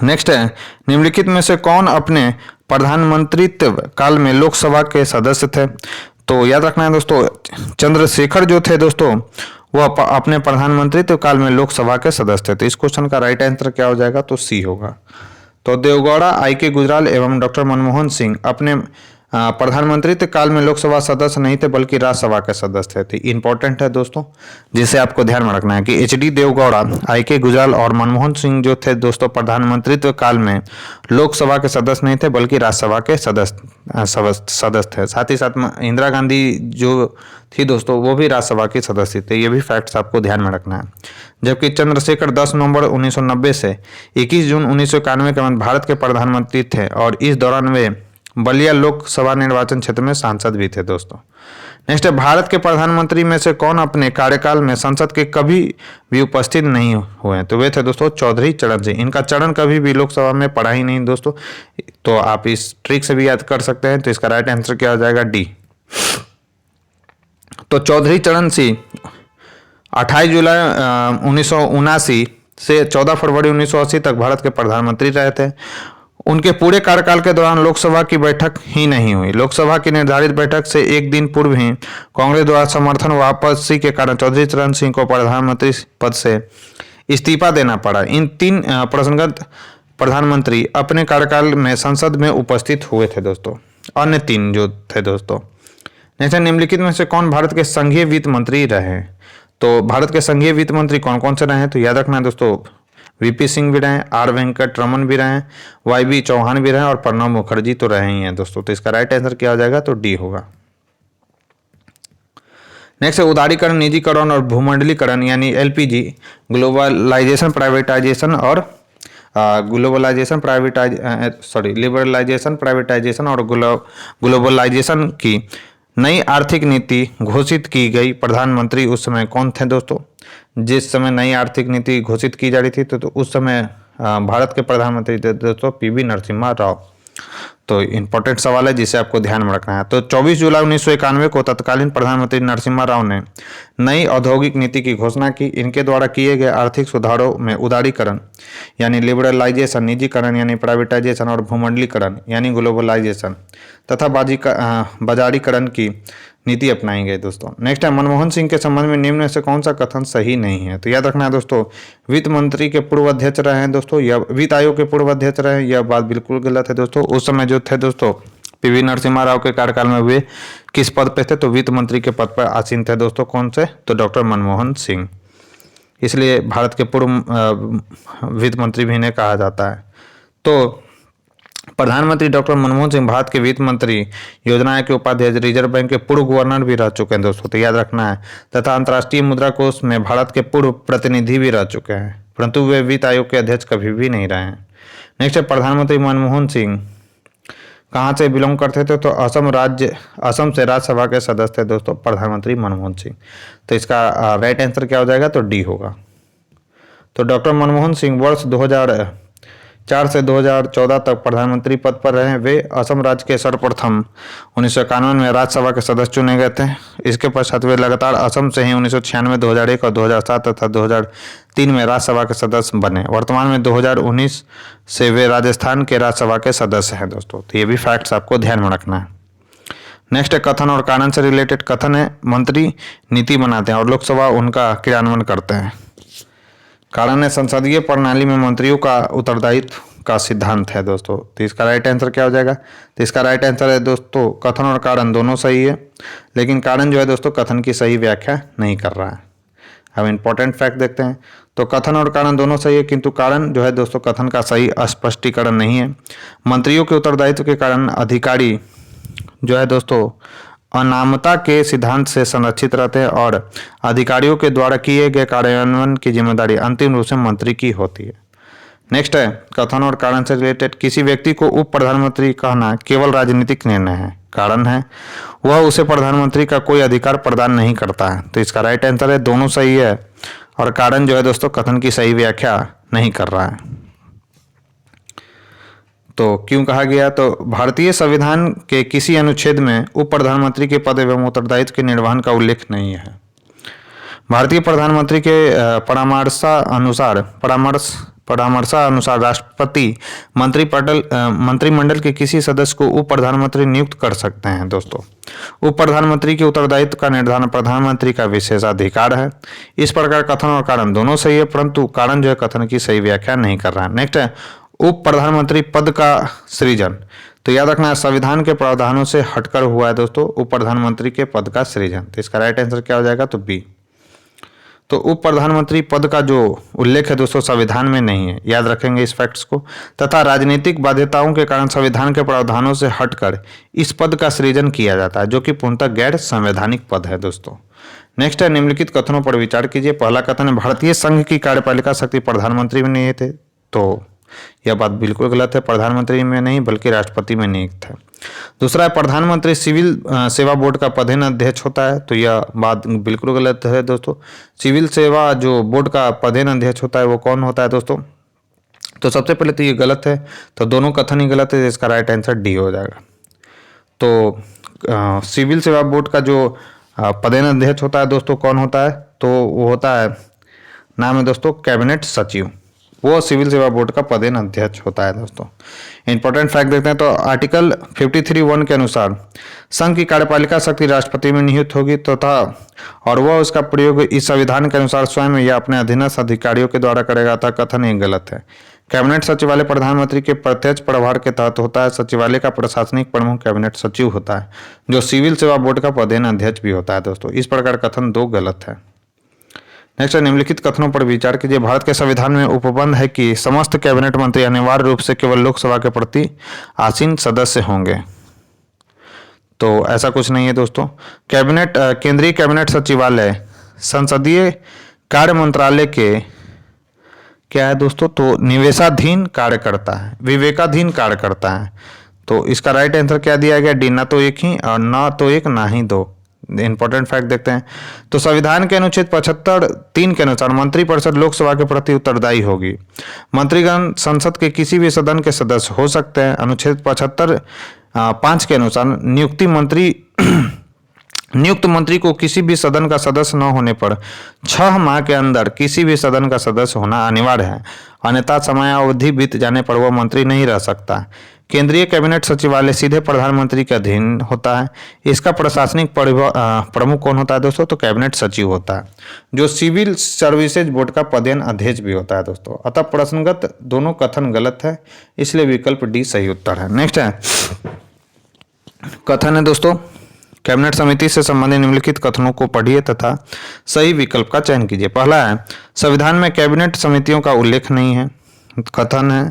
नेक्स्ट है, निम्नलिखित में से कौन अपने प्रधानमंत्रित्व काल में लोकसभा के सदस्य थे, तो याद रखना है दोस्तों चंद्रशेखर जो थे दोस्तों वो अपने प्रधानमंत्रित्व काल में लोकसभा के सदस्य थे। तो इस क्वेश्चन का राइट आंसर क्या हो जाएगा, तो सी होगा। तो देवगौड़ा, आई.के. गुजराल एवं डॉक्टर मनमोहन सिंह अपने प्रधानमंत्रित्व काल में लोकसभा सदस्य नहीं थे बल्कि राज्यसभा के सदस्य थे। इंपॉर्टेंट है दोस्तों, जिसे आपको ध्यान में रखना है कि एच.डी. देवगौड़ा, आई.के. गुजराल और मनमोहन सिंह जो थे दोस्तों प्रधानमंत्रित्व काल में लोकसभा के सदस्य नहीं थे बल्कि राज्यसभा के सदस्य थे। साथ ही साथ इंदिरा गांधी जो थी दोस्तों वो भी राज्यसभा की सदस्य थे। ये भी फैक्ट्स आपको ध्यान में रखना है। जबकि चंद्रशेखर 10 नवंबर 1990 से 21 जून 1991 के मध्य भारत के प्रधानमंत्री थे और इस दौरान वे बलिया लोकसभा निर्वाचन क्षेत्र में सांसद भी थे दोस्तों। नेक्स्ट है, भारत के प्रधानमंत्री में से कौन अपने कार्यकाल में संसद के कभी भी उपस्थित नहीं हुए? तो वे थे दोस्तों चौधरी चरण सिंह। इनका चरण कभी भी लोकसभा में पढ़ा ही नहीं दोस्तों, तो आप इस ट्रिक से भी याद कर सकते हैं। तो इसका राइट आंसर क्या हो जाएगा? डी। तो चौधरी चरण सिंह 28 जुलाई 1979 से 14 फरवरी 1980 तक भारत के प्रधानमंत्री रहे थे। उनके पूरे कार्यकाल के दौरान लोकसभा की बैठक ही नहीं हुई। लोकसभा की निर्धारित बैठक से एक दिन पूर्व ही कांग्रेस द्वारा समर्थन वापसी के कारण चौधरी चरण सिंह को प्रधानमंत्री पद से इस्तीफा देना पड़ा। इन 3 प्रसंगत प्रधानमंत्री अपने कार्यकाल में संसद में उपस्थित हुए थे दोस्तों। अन्य 3 जो थे दोस्तों। नेक्स्ट, निम्नलिखित में से कौन भारत के संघीय वित्त मंत्री रहे? तो भारत के संघीय वित्त मंत्री कौन कौन से रहे हैं? तो याद रखना है दोस्तों, वीपी सिंह भी रहे, आर वेंकट रमन भी रहे, वाईबी चौहान भी रहे और प्रणब मुखर्जी तो रहे ही हैं दोस्तों। तो इसका राइट आंसर क्या हो जाएगा? तो डी होगा। नेक्स्ट है, उदारीकरण, निजीकरण और भूमंडलीकरण यानी एलपीजी, ग्लोबलाइजेशन, प्राइवेटाइजेशन और लिबरलाइजेशन, प्राइवेटाइजेशन और ग्लोबलाइजेशन की नई आर्थिक नीति घोषित की गई। प्रधानमंत्री उस समय कौन थे दोस्तों? जिस समय नई आर्थिक नीति घोषित की जा रही थी तो उस समय भारत के प्रधानमंत्री थे दोस्तों पीवी नरसिम्हा राव। तो इंपॉर्टेंट सवाल है जिसे आपको ध्यान में रखना है। तो 24 जुलाई 1991 को तत्कालीन प्रधानमंत्री नरसिम्हा राव ने नई औद्योगिक नीति की घोषणा की। इनके द्वारा किए गए आर्थिक सुधारों में उदारीकरण यानी लिबरलाइजेशन, निजीकरण यानी प्राइवेटाइजेशन और भूमंडलीकरण यानी ग्लोबलाइजेशन तथा बाजारीकरण की नीति अपनाई गई दोस्तों। नेक्स्ट है, मनमोहन सिंह के संबंध में निम्न में से कौन सा कथन सही नहीं है? तो याद रखना है दोस्तों, वित्त मंत्री के पूर्व अध्यक्ष रहे हैं दोस्तों, या वित्त आयोग के पूर्व अध्यक्ष रहे हैं, यह बात बिल्कुल गलत है दोस्तों। उस समय जो थे दोस्तों पीवी नरसिम्हा राव के कार्यकाल में वे किस पद पे थे? तो वित्त मंत्री के पद पर आसीन थे दोस्तों। कौन से? तो डॉक्टर मनमोहन सिंह। इसलिए भारत के पूर्व वित्त मंत्री भी इन्हें कहा जाता है। तो प्रधानमंत्री डॉक्टर मनमोहन सिंह भारत के वित्त मंत्री, योजनाएं के उपाध्यक्ष, रिजर्व बैंक के पूर्व गवर्नर भी रह चुके हैं दोस्तों, तो याद रखना है। तथा अंतर्राष्ट्रीय मुद्रा कोष में भारत के पूर्व प्रतिनिधि भी रह चुके हैं, परंतु वे वित्त आयोग के अध्यक्ष कभी भी नहीं रहे हैं। नेक्स्ट है, प्रधानमंत्री मनमोहन सिंह कहाँ से बिलोंग करते थे? तो असम से राज्यसभा के सदस्य थे दोस्तों प्रधानमंत्री मनमोहन सिंह। तो इसका राइट आंसर क्या हो जाएगा? तो डी होगा। तो डॉक्टर मनमोहन सिंह वर्ष 2004 से 2014 तक प्रधानमंत्री पद पर रहे। वे असम राज्य के सर्वप्रथम 1991 में राज्यसभा के सदस्य चुने गए थे। इसके पश्चात वे लगातार असम से ही 1996, 2001 और 2007 तथा 2003 में राज्यसभा के सदस्य बने। वर्तमान में 2019 से वे राजस्थान के राज्यसभा के सदस्य हैं दोस्तों। तो ये भी फैक्ट्स आपको ध्यान में रखना है। नेक्स्ट है, कथन और कारण से रिलेटेड कथन है, मंत्री नीति बनाते हैं और लोकसभा उनका क्रियान्वयन करते हैं। कारण है, संसदीय प्रणाली में मंत्रियों का उत्तरदायित्व का सिद्धांत है दोस्तों। तो इसका राइट आंसर क्या हो जाएगा? तो इसका राइट आंसर है दोस्तों, कथन और कारण दोनों सही है, लेकिन कारण जो है दोस्तों कथन की सही व्याख्या नहीं कर रहा है। अब इंपॉर्टेंट फैक्ट देखते हैं। तो कथन और कारण दोनों सही है, किंतु कारण जो है दोस्तों कथन का सही स्पष्टीकरण नहीं है। मंत्रियों के उत्तरदायित्व के कारण अधिकारी जो है दोस्तों अनामता के सिद्धांत से संरक्षित रहते हैं और अधिकारियों के द्वारा किए गए कार्यान्वयन की जिम्मेदारी अंतिम रूप से मंत्री की होती है। नेक्स्ट है, कथन और कारण से रिलेटेड, किसी व्यक्ति को उप प्रधानमंत्री कहना केवल राजनीतिक निर्णय है। कारण है, वह उसे प्रधानमंत्री का कोई अधिकार प्रदान नहीं करता है। तो इसका राइट आंसर है, दोनों सही है और कारण जो है दोस्तों कथन की सही व्याख्या नहीं कर रहा है। तो क्यों कहा गया? तो भारतीय संविधान के किसी अनुच्छेद में उप प्रधानमंत्री के पद एवं उत्तरदायित्व के निर्वहन का उल्लेख नहीं है। भारतीय प्रधानमंत्री के परामर्शानुसार राष्ट्रपति मंत्रिमंडल के किसी सदस्य को उप प्रधानमंत्री नियुक्त कर सकते हैं दोस्तों। उप प्रधानमंत्री के उत्तरदायित्व का निर्धारण प्रधानमंत्री का विशेषाधिकार है। इस प्रकार कथन और कारण दोनों सही है, परंतु कारण जो है कथन की सही व्याख्या नहीं कर रहा है। नेक्स्ट है, उप प्रधानमंत्री पद का सृजन। तो याद रखना है, संविधान के प्रावधानों से हटकर हुआ है दोस्तों उप प्रधानमंत्री के पद का सृजन। तो इसका राइट आंसर क्या हो जाएगा? तो बी। तो उप प्रधानमंत्री पद का जो उल्लेख है दोस्तों संविधान में नहीं है, याद रखेंगे इस फैक्ट्स को। तथा राजनीतिक बाध्यताओं के कारण संविधान के प्रावधानों से हटकर इस पद का सृजन किया जाता है, जो कि पूर्णतः गैर संवैधानिक पद है दोस्तों। नेक्स्ट है, निम्नलिखित कथनों पर विचार कीजिए। पहला कथन है, भारतीय संघ की कार्यपालिका शक्ति प्रधानमंत्री में निहित है। तो यह बात बिल्कुल गलत है, प्रधानमंत्री में नहीं बल्कि राष्ट्रपति में नियुक्त है। दूसरा है, प्रधानमंत्री सिविल सेवा बोर्ड का पदेन अध्यक्ष होता है। तो यह बात बिल्कुल गलत है दोस्तों। सिविल सेवा जो बोर्ड का पदेन अध्यक्ष होता है वो कौन होता है दोस्तों? तो सबसे पहले तो ये गलत है, तो दोनों कथन ही गलत है, इसका राइट आंसर डी हो जाएगा। तो सिविल सेवा बोर्ड का जो पदेन अध्यक्ष होता है दोस्तों कौन होता है? तो वो होता है, नाम है दोस्तों कैबिनेट सचिव, वो सिविल सेवा बोर्ड का पदेन अध्यक्ष होता है दोस्तों। इंपॉर्टेंट फैक्ट देखते हैं तो आर्टिकल 53(1) के अनुसार संघ की कार्यपालिका शक्ति राष्ट्रपति में निहित होगी तथा और वह उसका प्रयोग इस संविधान के अनुसार स्वयं या अपने अधीनस्थ अधिकारियों के द्वारा करेगा था। कथन ये गलत है। कैबिनेट सचिवालय प्रधानमंत्री के प्रत्यक्ष प्रभार के तहत होता है। सचिवालय का प्रशासनिक प्रमुख कैबिनेट सचिव होता है, जो सिविल सेवा बोर्ड का पदेन अध्यक्ष भी होता है दोस्तों। इस प्रकार कथन 2 गलत है। नेक्स्ट, निम्नलिखित कथनों पर विचार कीजिए। भारत के संविधान में उपबंध है कि समस्त कैबिनेट मंत्री अनिवार्य रूप से केवल लोकसभा के प्रति आसीन सदस्य होंगे। तो ऐसा कुछ नहीं है दोस्तों। केंद्रीय कैबिनेट सचिवालय संसदीय कार्य मंत्रालय के क्या है दोस्तों? तो निवेशाधीन कार्य करता है, विवेकाधीन कार्य करता है। तो इसका राइट आंसर क्या दिया गया? डी, ना तो एक ही और ना तो एक ना ही दो। इंपॉर्टेंट फैक्ट देखते हैं तो संविधान के अनुच्छेद 75(3) के अनुसार मंत्रिपरिषद लोकसभा के प्रति उत्तरदायी होगी। मंत्रीगण संसद के किसी भी सदन के सदस्य हो सकते हैं। अनुच्छेद 75(5) के अनुसार नियुक्त मंत्री को किसी भी सदन का सदस्य न होने पर 6 माह के अंदर किसी भी सदन का सदस्य होना अनिवार्य है, अन्यथा समयावधि बीत जाने पर वह मंत्री नहीं रह सकता। केंद्रीय कैबिनेट सचिवालय सीधे प्रधानमंत्री के अधीन होता है। इसका प्रशासनिक प्रमुख कौन होता है दोस्तों? तो कैबिनेट सचिव होता है, जो सिविल सर्विसेज बोर्ड का पदेन अध्यक्ष भी होता है दोस्तों। अतः प्रश्नगत दोनों कथन गलत है, इसलिए विकल्प डी सही उत्तर है। नेक्स्ट है, कथन है दोस्तों, कैबिनेट समिति से संबंधित निम्नलिखित कथनों को पढ़िए तथा सही विकल्प का चयन कीजिए। पहला है, संविधान में कैबिनेट समितियों का उल्लेख नहीं है, कथन है।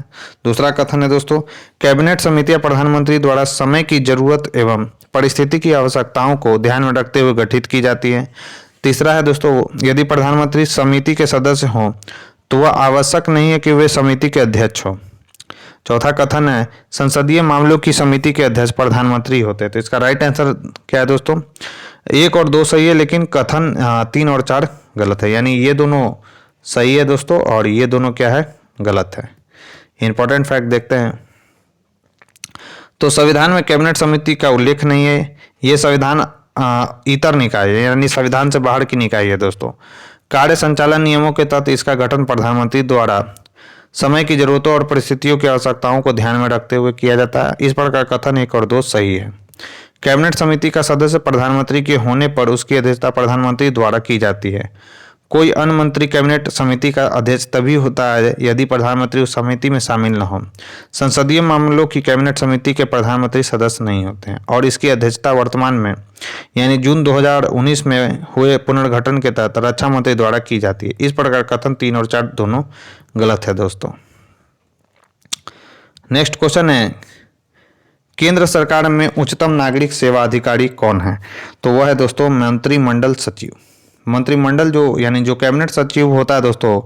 दूसरा कथन है दोस्तों, कैबिनेट समितियां प्रधानमंत्री द्वारा समय की जरूरत एवं परिस्थिति की आवश्यकताओं को ध्यान में रखते हुए गठित की जाती है। तीसरा है दोस्तों, यदि प्रधानमंत्री समिति के सदस्य हों तो वह आवश्यक नहीं है कि वे समिति के अध्यक्ष हों। चौथा कथन है, संसदीय मामलों की समिति के अध्यक्ष प्रधानमंत्री होते हैं। तो इसका राइट आंसर क्या है दोस्तों? 1 और 2 सही है, लेकिन कथन 3 और 4 गलत है। यानी ये दोनों सही है दोस्तों और ये दोनों क्या है? गलत है। इंपॉर्टेंट फैक्ट देखते हैं तो संविधान में कैबिनेट समिति का उल्लेख नहीं है। ये संविधान इतर निकाय है, यानी संविधान से बाहर की निकाय है दोस्तों। कार्य संचालन नियमों के तहत इसका गठन प्रधानमंत्री द्वारा समय की जरूरतों और परिस्थितियों की आवश्यकताओं को ध्यान में रखते हुए किया जाता है। इस प्रकार कथन 1 और 2 सही है। कैबिनेट समिति का सदस्य प्रधानमंत्री के होने पर उसकी अध्यक्षता प्रधानमंत्री द्वारा की जाती है। कोई अन्य मंत्री कैबिनेट समिति का अध्यक्ष तभी होता है यदि प्रधानमंत्री उस समिति में शामिल न हो। संसदीय मामलों की कैबिनेट समिति के प्रधानमंत्री सदस्य नहीं होते हैं और इसकी अध्यक्षता वर्तमान में यानी जून 2019 में हुए पुनर्गठन के तहत रक्षा मंत्री द्वारा की जाती है। इस प्रकार कथन 3 और 4 दोनों गलत है दोस्तों। नेक्स्ट क्वेश्चन है, केंद्र सरकार में उच्चतम नागरिक सेवा अधिकारी कौन है? तो वह है दोस्तों मंत्रिमंडल सचिव। मंत्रिमंडल यानी जो कैबिनेट सचिव होता है दोस्तों,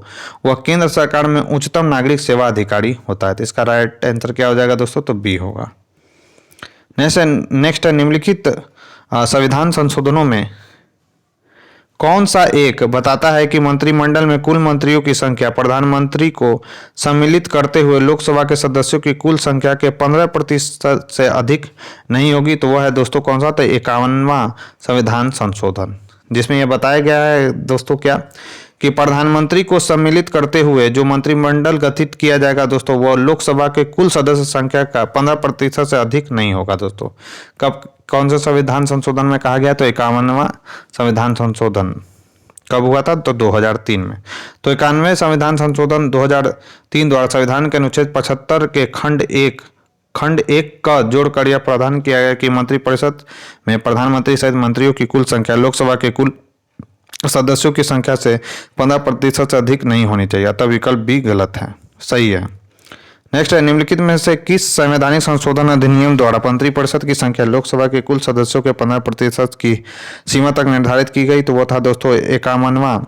वह केंद्र सरकार में उच्चतम नागरिक सेवा अधिकारी होता है। तो इसका राइट आंसर क्या हो जाएगा दोस्तों? तो बी होगा। नेक्स्ट है, निम्नलिखित संविधान संशोधनों में कौन सा एक बताता है कि मंत्रिमंडल में कुल मंत्रियों की संख्या प्रधानमंत्री को सम्मिलित करते हुए लोकसभा के सदस्यों की कुल संख्या के 15% से अधिक नहीं होगी? तो वह है दोस्तों कौन सा? तो 51वां संविधान संशोधन, जिसमें यह बताया गया है दोस्तों क्या कि प्रधानमंत्री को सम्मिलित करते हुए जो मंत्रिमंडल गठित किया जाएगा दोस्तों, वह लोकसभा के कुल सदस्य संख्या का 15% से अधिक नहीं होगा दोस्तों। कौन से संविधान संशोधन में कहा गया? तो 51वां संविधान संशोधन कब हुआ था? तो 2003 में। तो 91वें संविधान संशोधन 2003 द्वारा संविधान के अनुच्छेद 75 के खंड 1 का जोड़कर यह प्रावधान किया गया कि मंत्रिपरिषद में प्रधानमंत्री सहित मंत्रियों की कुल संख्या लोकसभा के कुल सदस्यों की संख्या से 15% से अधिक नहीं होनी चाहिए, अतः विकल्प बी गलत है, सही है। नेक्स्ट है, निम्नलिखित में से किस संवैधानिक संशोधन अधिनियम द्वारा मंत्रिपरिषद की संख्या लोकसभा के कुल सदस्यों के 15% की सीमा तक निर्धारित की गई? तो वो था दोस्तों 51वां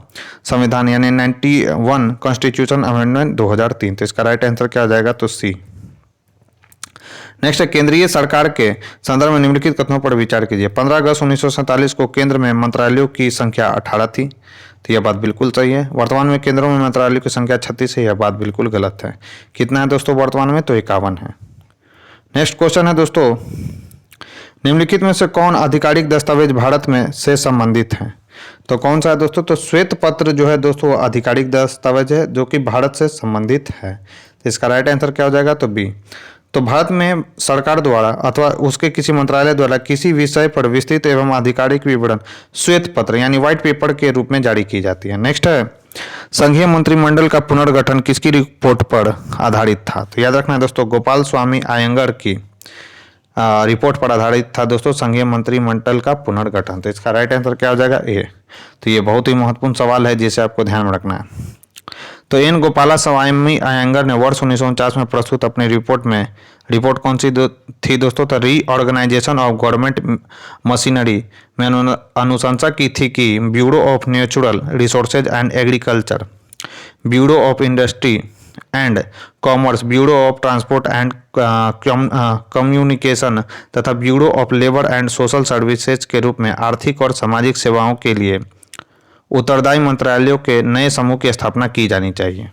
संविधान यानी 91 कॉन्स्टिट्यूशन अमेंडमेंट 2003। तो इसका राइट आंसर क्या आ जाएगा? तो सी। नेक्स्ट है, केंद्रीय सरकार के संदर्भ में निम्नलिखित कथनों पर विचार कीजिए। 15 अगस्त 1947 को केंद्र में मंत्रालयों की संख्या 18 थी, तो यह बात बिल्कुल सही है। वर्तमान में केंद्रों में मंत्रालयों की संख्या 36 है, यह बात बिल्कुल गलत है। कितना है दोस्तों वर्तमान में? तो 51 है। नेक्स्ट क्वेश्चन है दोस्तों, निम्नलिखित में से कौन आधिकारिक दस्तावेज भारत में से संबंधित है? तो कौन सा है दोस्तों? तो श्वेत पत्र जो है दोस्तों आधिकारिक दस्तावेज है जो कि भारत से संबंधित है। तो इसका राइट आंसर क्या हो जाएगा? तो बी। तो भारत में सरकार द्वारा अथवा उसके किसी मंत्रालय द्वारा किसी विषय पर विस्तृत एवं आधिकारिक विवरण श्वेत पत्र यानी व्हाइट पेपर के रूप में जारी की जाती है। नेक्स्ट है, संघीय मंत्रिमंडल का पुनर्गठन किसकी रिपोर्ट पर आधारित था? तो याद रखना है दोस्तों, गोपाल स्वामी अयंगर की रिपोर्ट पर आधारित था दोस्तों संघीय मंत्रिमंडल का पुनर्गठन। तो इसका राइट आंसर क्या हो जाएगा? ए। तो ये बहुत ही महत्वपूर्ण सवाल है जिसे आपको ध्यान में रखना है। तो एन गोपाला स्वामी अयंगर ने वर्ष 1949 में प्रस्तुत अपनी रिपोर्ट कौन सी थी दोस्तों? तो रीऑर्गेनाइजेशन ऑफ गवर्नमेंट मशीनरी में अनुशंसा की थी कि bureau of natural resources and agriculture, bureau of industry and commerce, bureau of transport and communication तथा bureau of labour and social services के रूप में आर्थिक और सामाजिक सेवाओं के लिए उत्तरदायी मंत्रालयों के नए समूह की स्थापना की जानी चाहिए।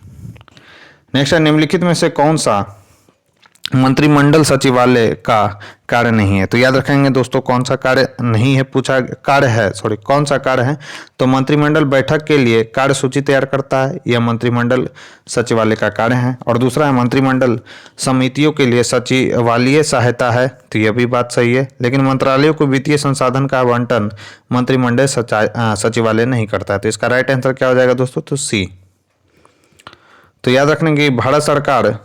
नेक्स्ट है, निम्नलिखित में से कौन सा मंत्रिमंडल सचिवालय का कार्य नहीं है? तो याद रखेंगे दोस्तों कौन सा कार्य नहीं है पूछा, कौन सा कार्य है? तो मंत्रिमंडल बैठक के लिए कार्य सूची तैयार करता है, यह मंत्रिमंडल सचिवालय का कार्य है। और दूसरा है मंत्रिमंडल समितियों के लिए सचिवालय सहायता है, तो यह भी बात सही है। लेकिन मंत्रालयों को वित्तीय संसाधन का आवंटन मंत्रिमंडल सचिवालय नहीं करता है। तो इसका राइट आंसर क्या हो जाएगा दोस्तों? तो सी। तो याद रखने की भारत सरकार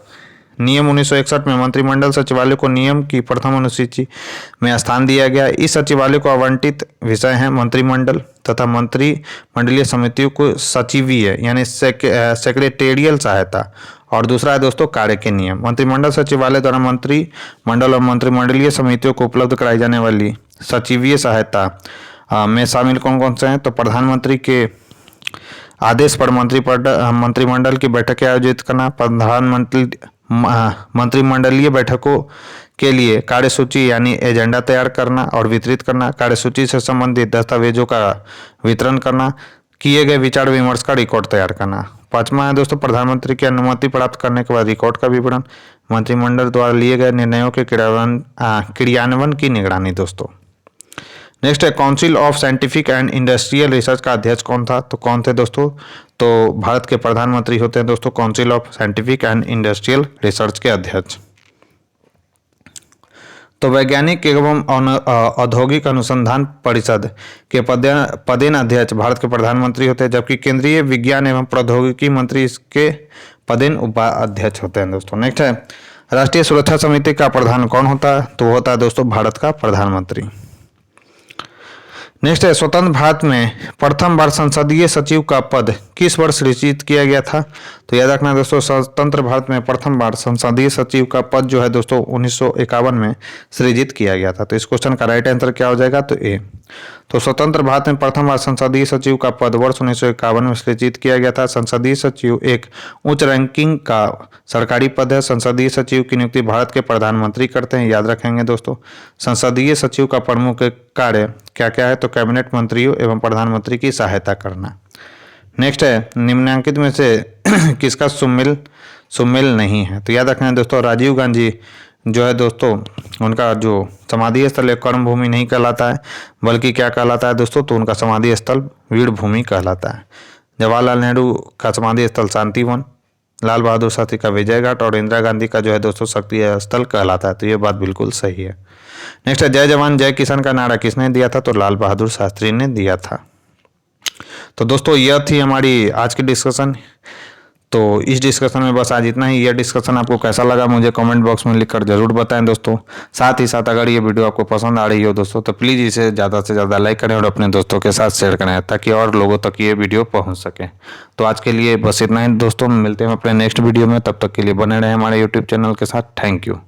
नियम 1961 में मंत्रिमंडल सचिवालय को नियम की प्रथम अनुसूची में स्थान दिया गया। इस सचिवालय को आवंटित विषय हैं मंत्रिमंडल तथा मंत्रिमंडलीय समितियों को सचिवीय यानी सेक्रेटेरियल सहायता, और दूसरा है दोस्तों कार्य के नियम। मंत्रिमंडल सचिवालय द्वारा मंत्रिमंडल और मंत्रिमंडलीय समितियों को उपलब्ध कराई जाने वाली सचिवीय सहायता में शामिल कौन कौन से हैं? तो प्रधानमंत्री के आदेश पर मंत्रिमंडल की बैठकें आयोजित करना, मंत्रिमंडलीय बैठकों के लिए कार्यसूची यानी एजेंडा तैयार करना और वितरित करना, कार्यसूची से संबंधित दस्तावेजों का वितरण करना, किए गए विचार विमर्श का रिकॉर्ड तैयार करना। पांचवा है दोस्तों प्रधानमंत्री की अनुमति प्राप्त करने के बाद रिकॉर्ड का विवरण, मंत्रिमंडल द्वारा लिए गए निर्णयों के क्रियान्वयन की निगरानी दोस्तों। नेक्स्ट है, council of scientific and industrial research का अध्यक्ष कौन था? तो कौन थे दोस्तों? तो भारत के प्रधानमंत्री होते हैं दोस्तों council of scientific and industrial research के अध्यक्ष। तो वैज्ञानिक एवं औद्योगिक अनुसंधान परिषद के पदेन अध्यक्ष भारत के प्रधानमंत्री होते हैं, जबकि केंद्रीय विज्ञान एवं प्रौद्योगिकी मंत्री इसके पदेन उपाध्यक्ष होते हैं दोस्तों। नेक्स्ट है, राष्ट्रीय सुरक्षा समिति का प्रधान कौन होता है? तो होता है दोस्तों भारत का प्रधानमंत्री। नेक्स्ट है, स्वतंत्र भारत में प्रथम बार संसदीय सचिव का पद किस वर्ष सृजित किया गया था? तो याद रखना दोस्तों स्वतंत्र भारत में प्रथम बार संसदीय सचिव का पद जो है दोस्तों 1951 में सृजित किया गया था। तो इस क्वेश्चन का राइट आंसर क्या हो जाएगा? तो ए। तो स्वतंत्र भारत में प्रथम बार संसदीय सचिव का पद वर्ष 1951 में सृजित किया गया था। संसदीय सचिव एक उच्च रैंकिंग का सरकारी पद है। संसदीय सचिव की नियुक्ति भारत के प्रधानमंत्री करते हैं, याद रखेंगे दोस्तों। संसदीय सचिव का प्रमुख कार्य क्या क्या है? तो कैबिनेट मंत्रियों एवं प्रधानमंत्री की सहायता करना। नेक्स्ट है, निम्नलिखित में से किसका सुमेल नहीं है? तो याद रखना है दोस्तों राजीव गांधी जो है दोस्तों उनका जो समाधि स्थल है कर्म भूमि नहीं कहलाता है, बल्कि क्या कहलाता है दोस्तों? तो उनका समाधि स्थल वीर भूमि कहलाता है। जवाहरलाल नेहरू का समाधि स्थल शांतिवन, लाल बहादुर शास्त्री का विजय घाट और इंदिरा गांधी का जो है दोस्तों शक्ति स्थल कहलाता है। तो ये बात बिल्कुल सही है। नेक्स्ट है, जय जवान जय किसान का नारा किसने दिया था? तो लाल बहादुर शास्त्री ने दिया था। तो दोस्तों यह थी हमारी आज की डिस्कशन। तो इस डिस्कशन में बस आज इतना ही। यह डिस्कशन आपको कैसा लगा मुझे कमेंट बॉक्स में लिखकर जरूर बताएं दोस्तों। साथ ही साथ अगर ये वीडियो आपको पसंद आ रही हो दोस्तों तो प्लीज़ इसे ज़्यादा से ज़्यादा लाइक करें और अपने दोस्तों के साथ शेयर करें ताकि और लोगों तक ये वीडियो पहुँच सके। तो आज के लिए बस इतना ही दोस्तों, मिलते हैं अपने नेक्स्ट वीडियो में। तब तक के लिए बने रहें हमारे यूट्यूब चैनल के साथ। Thank you.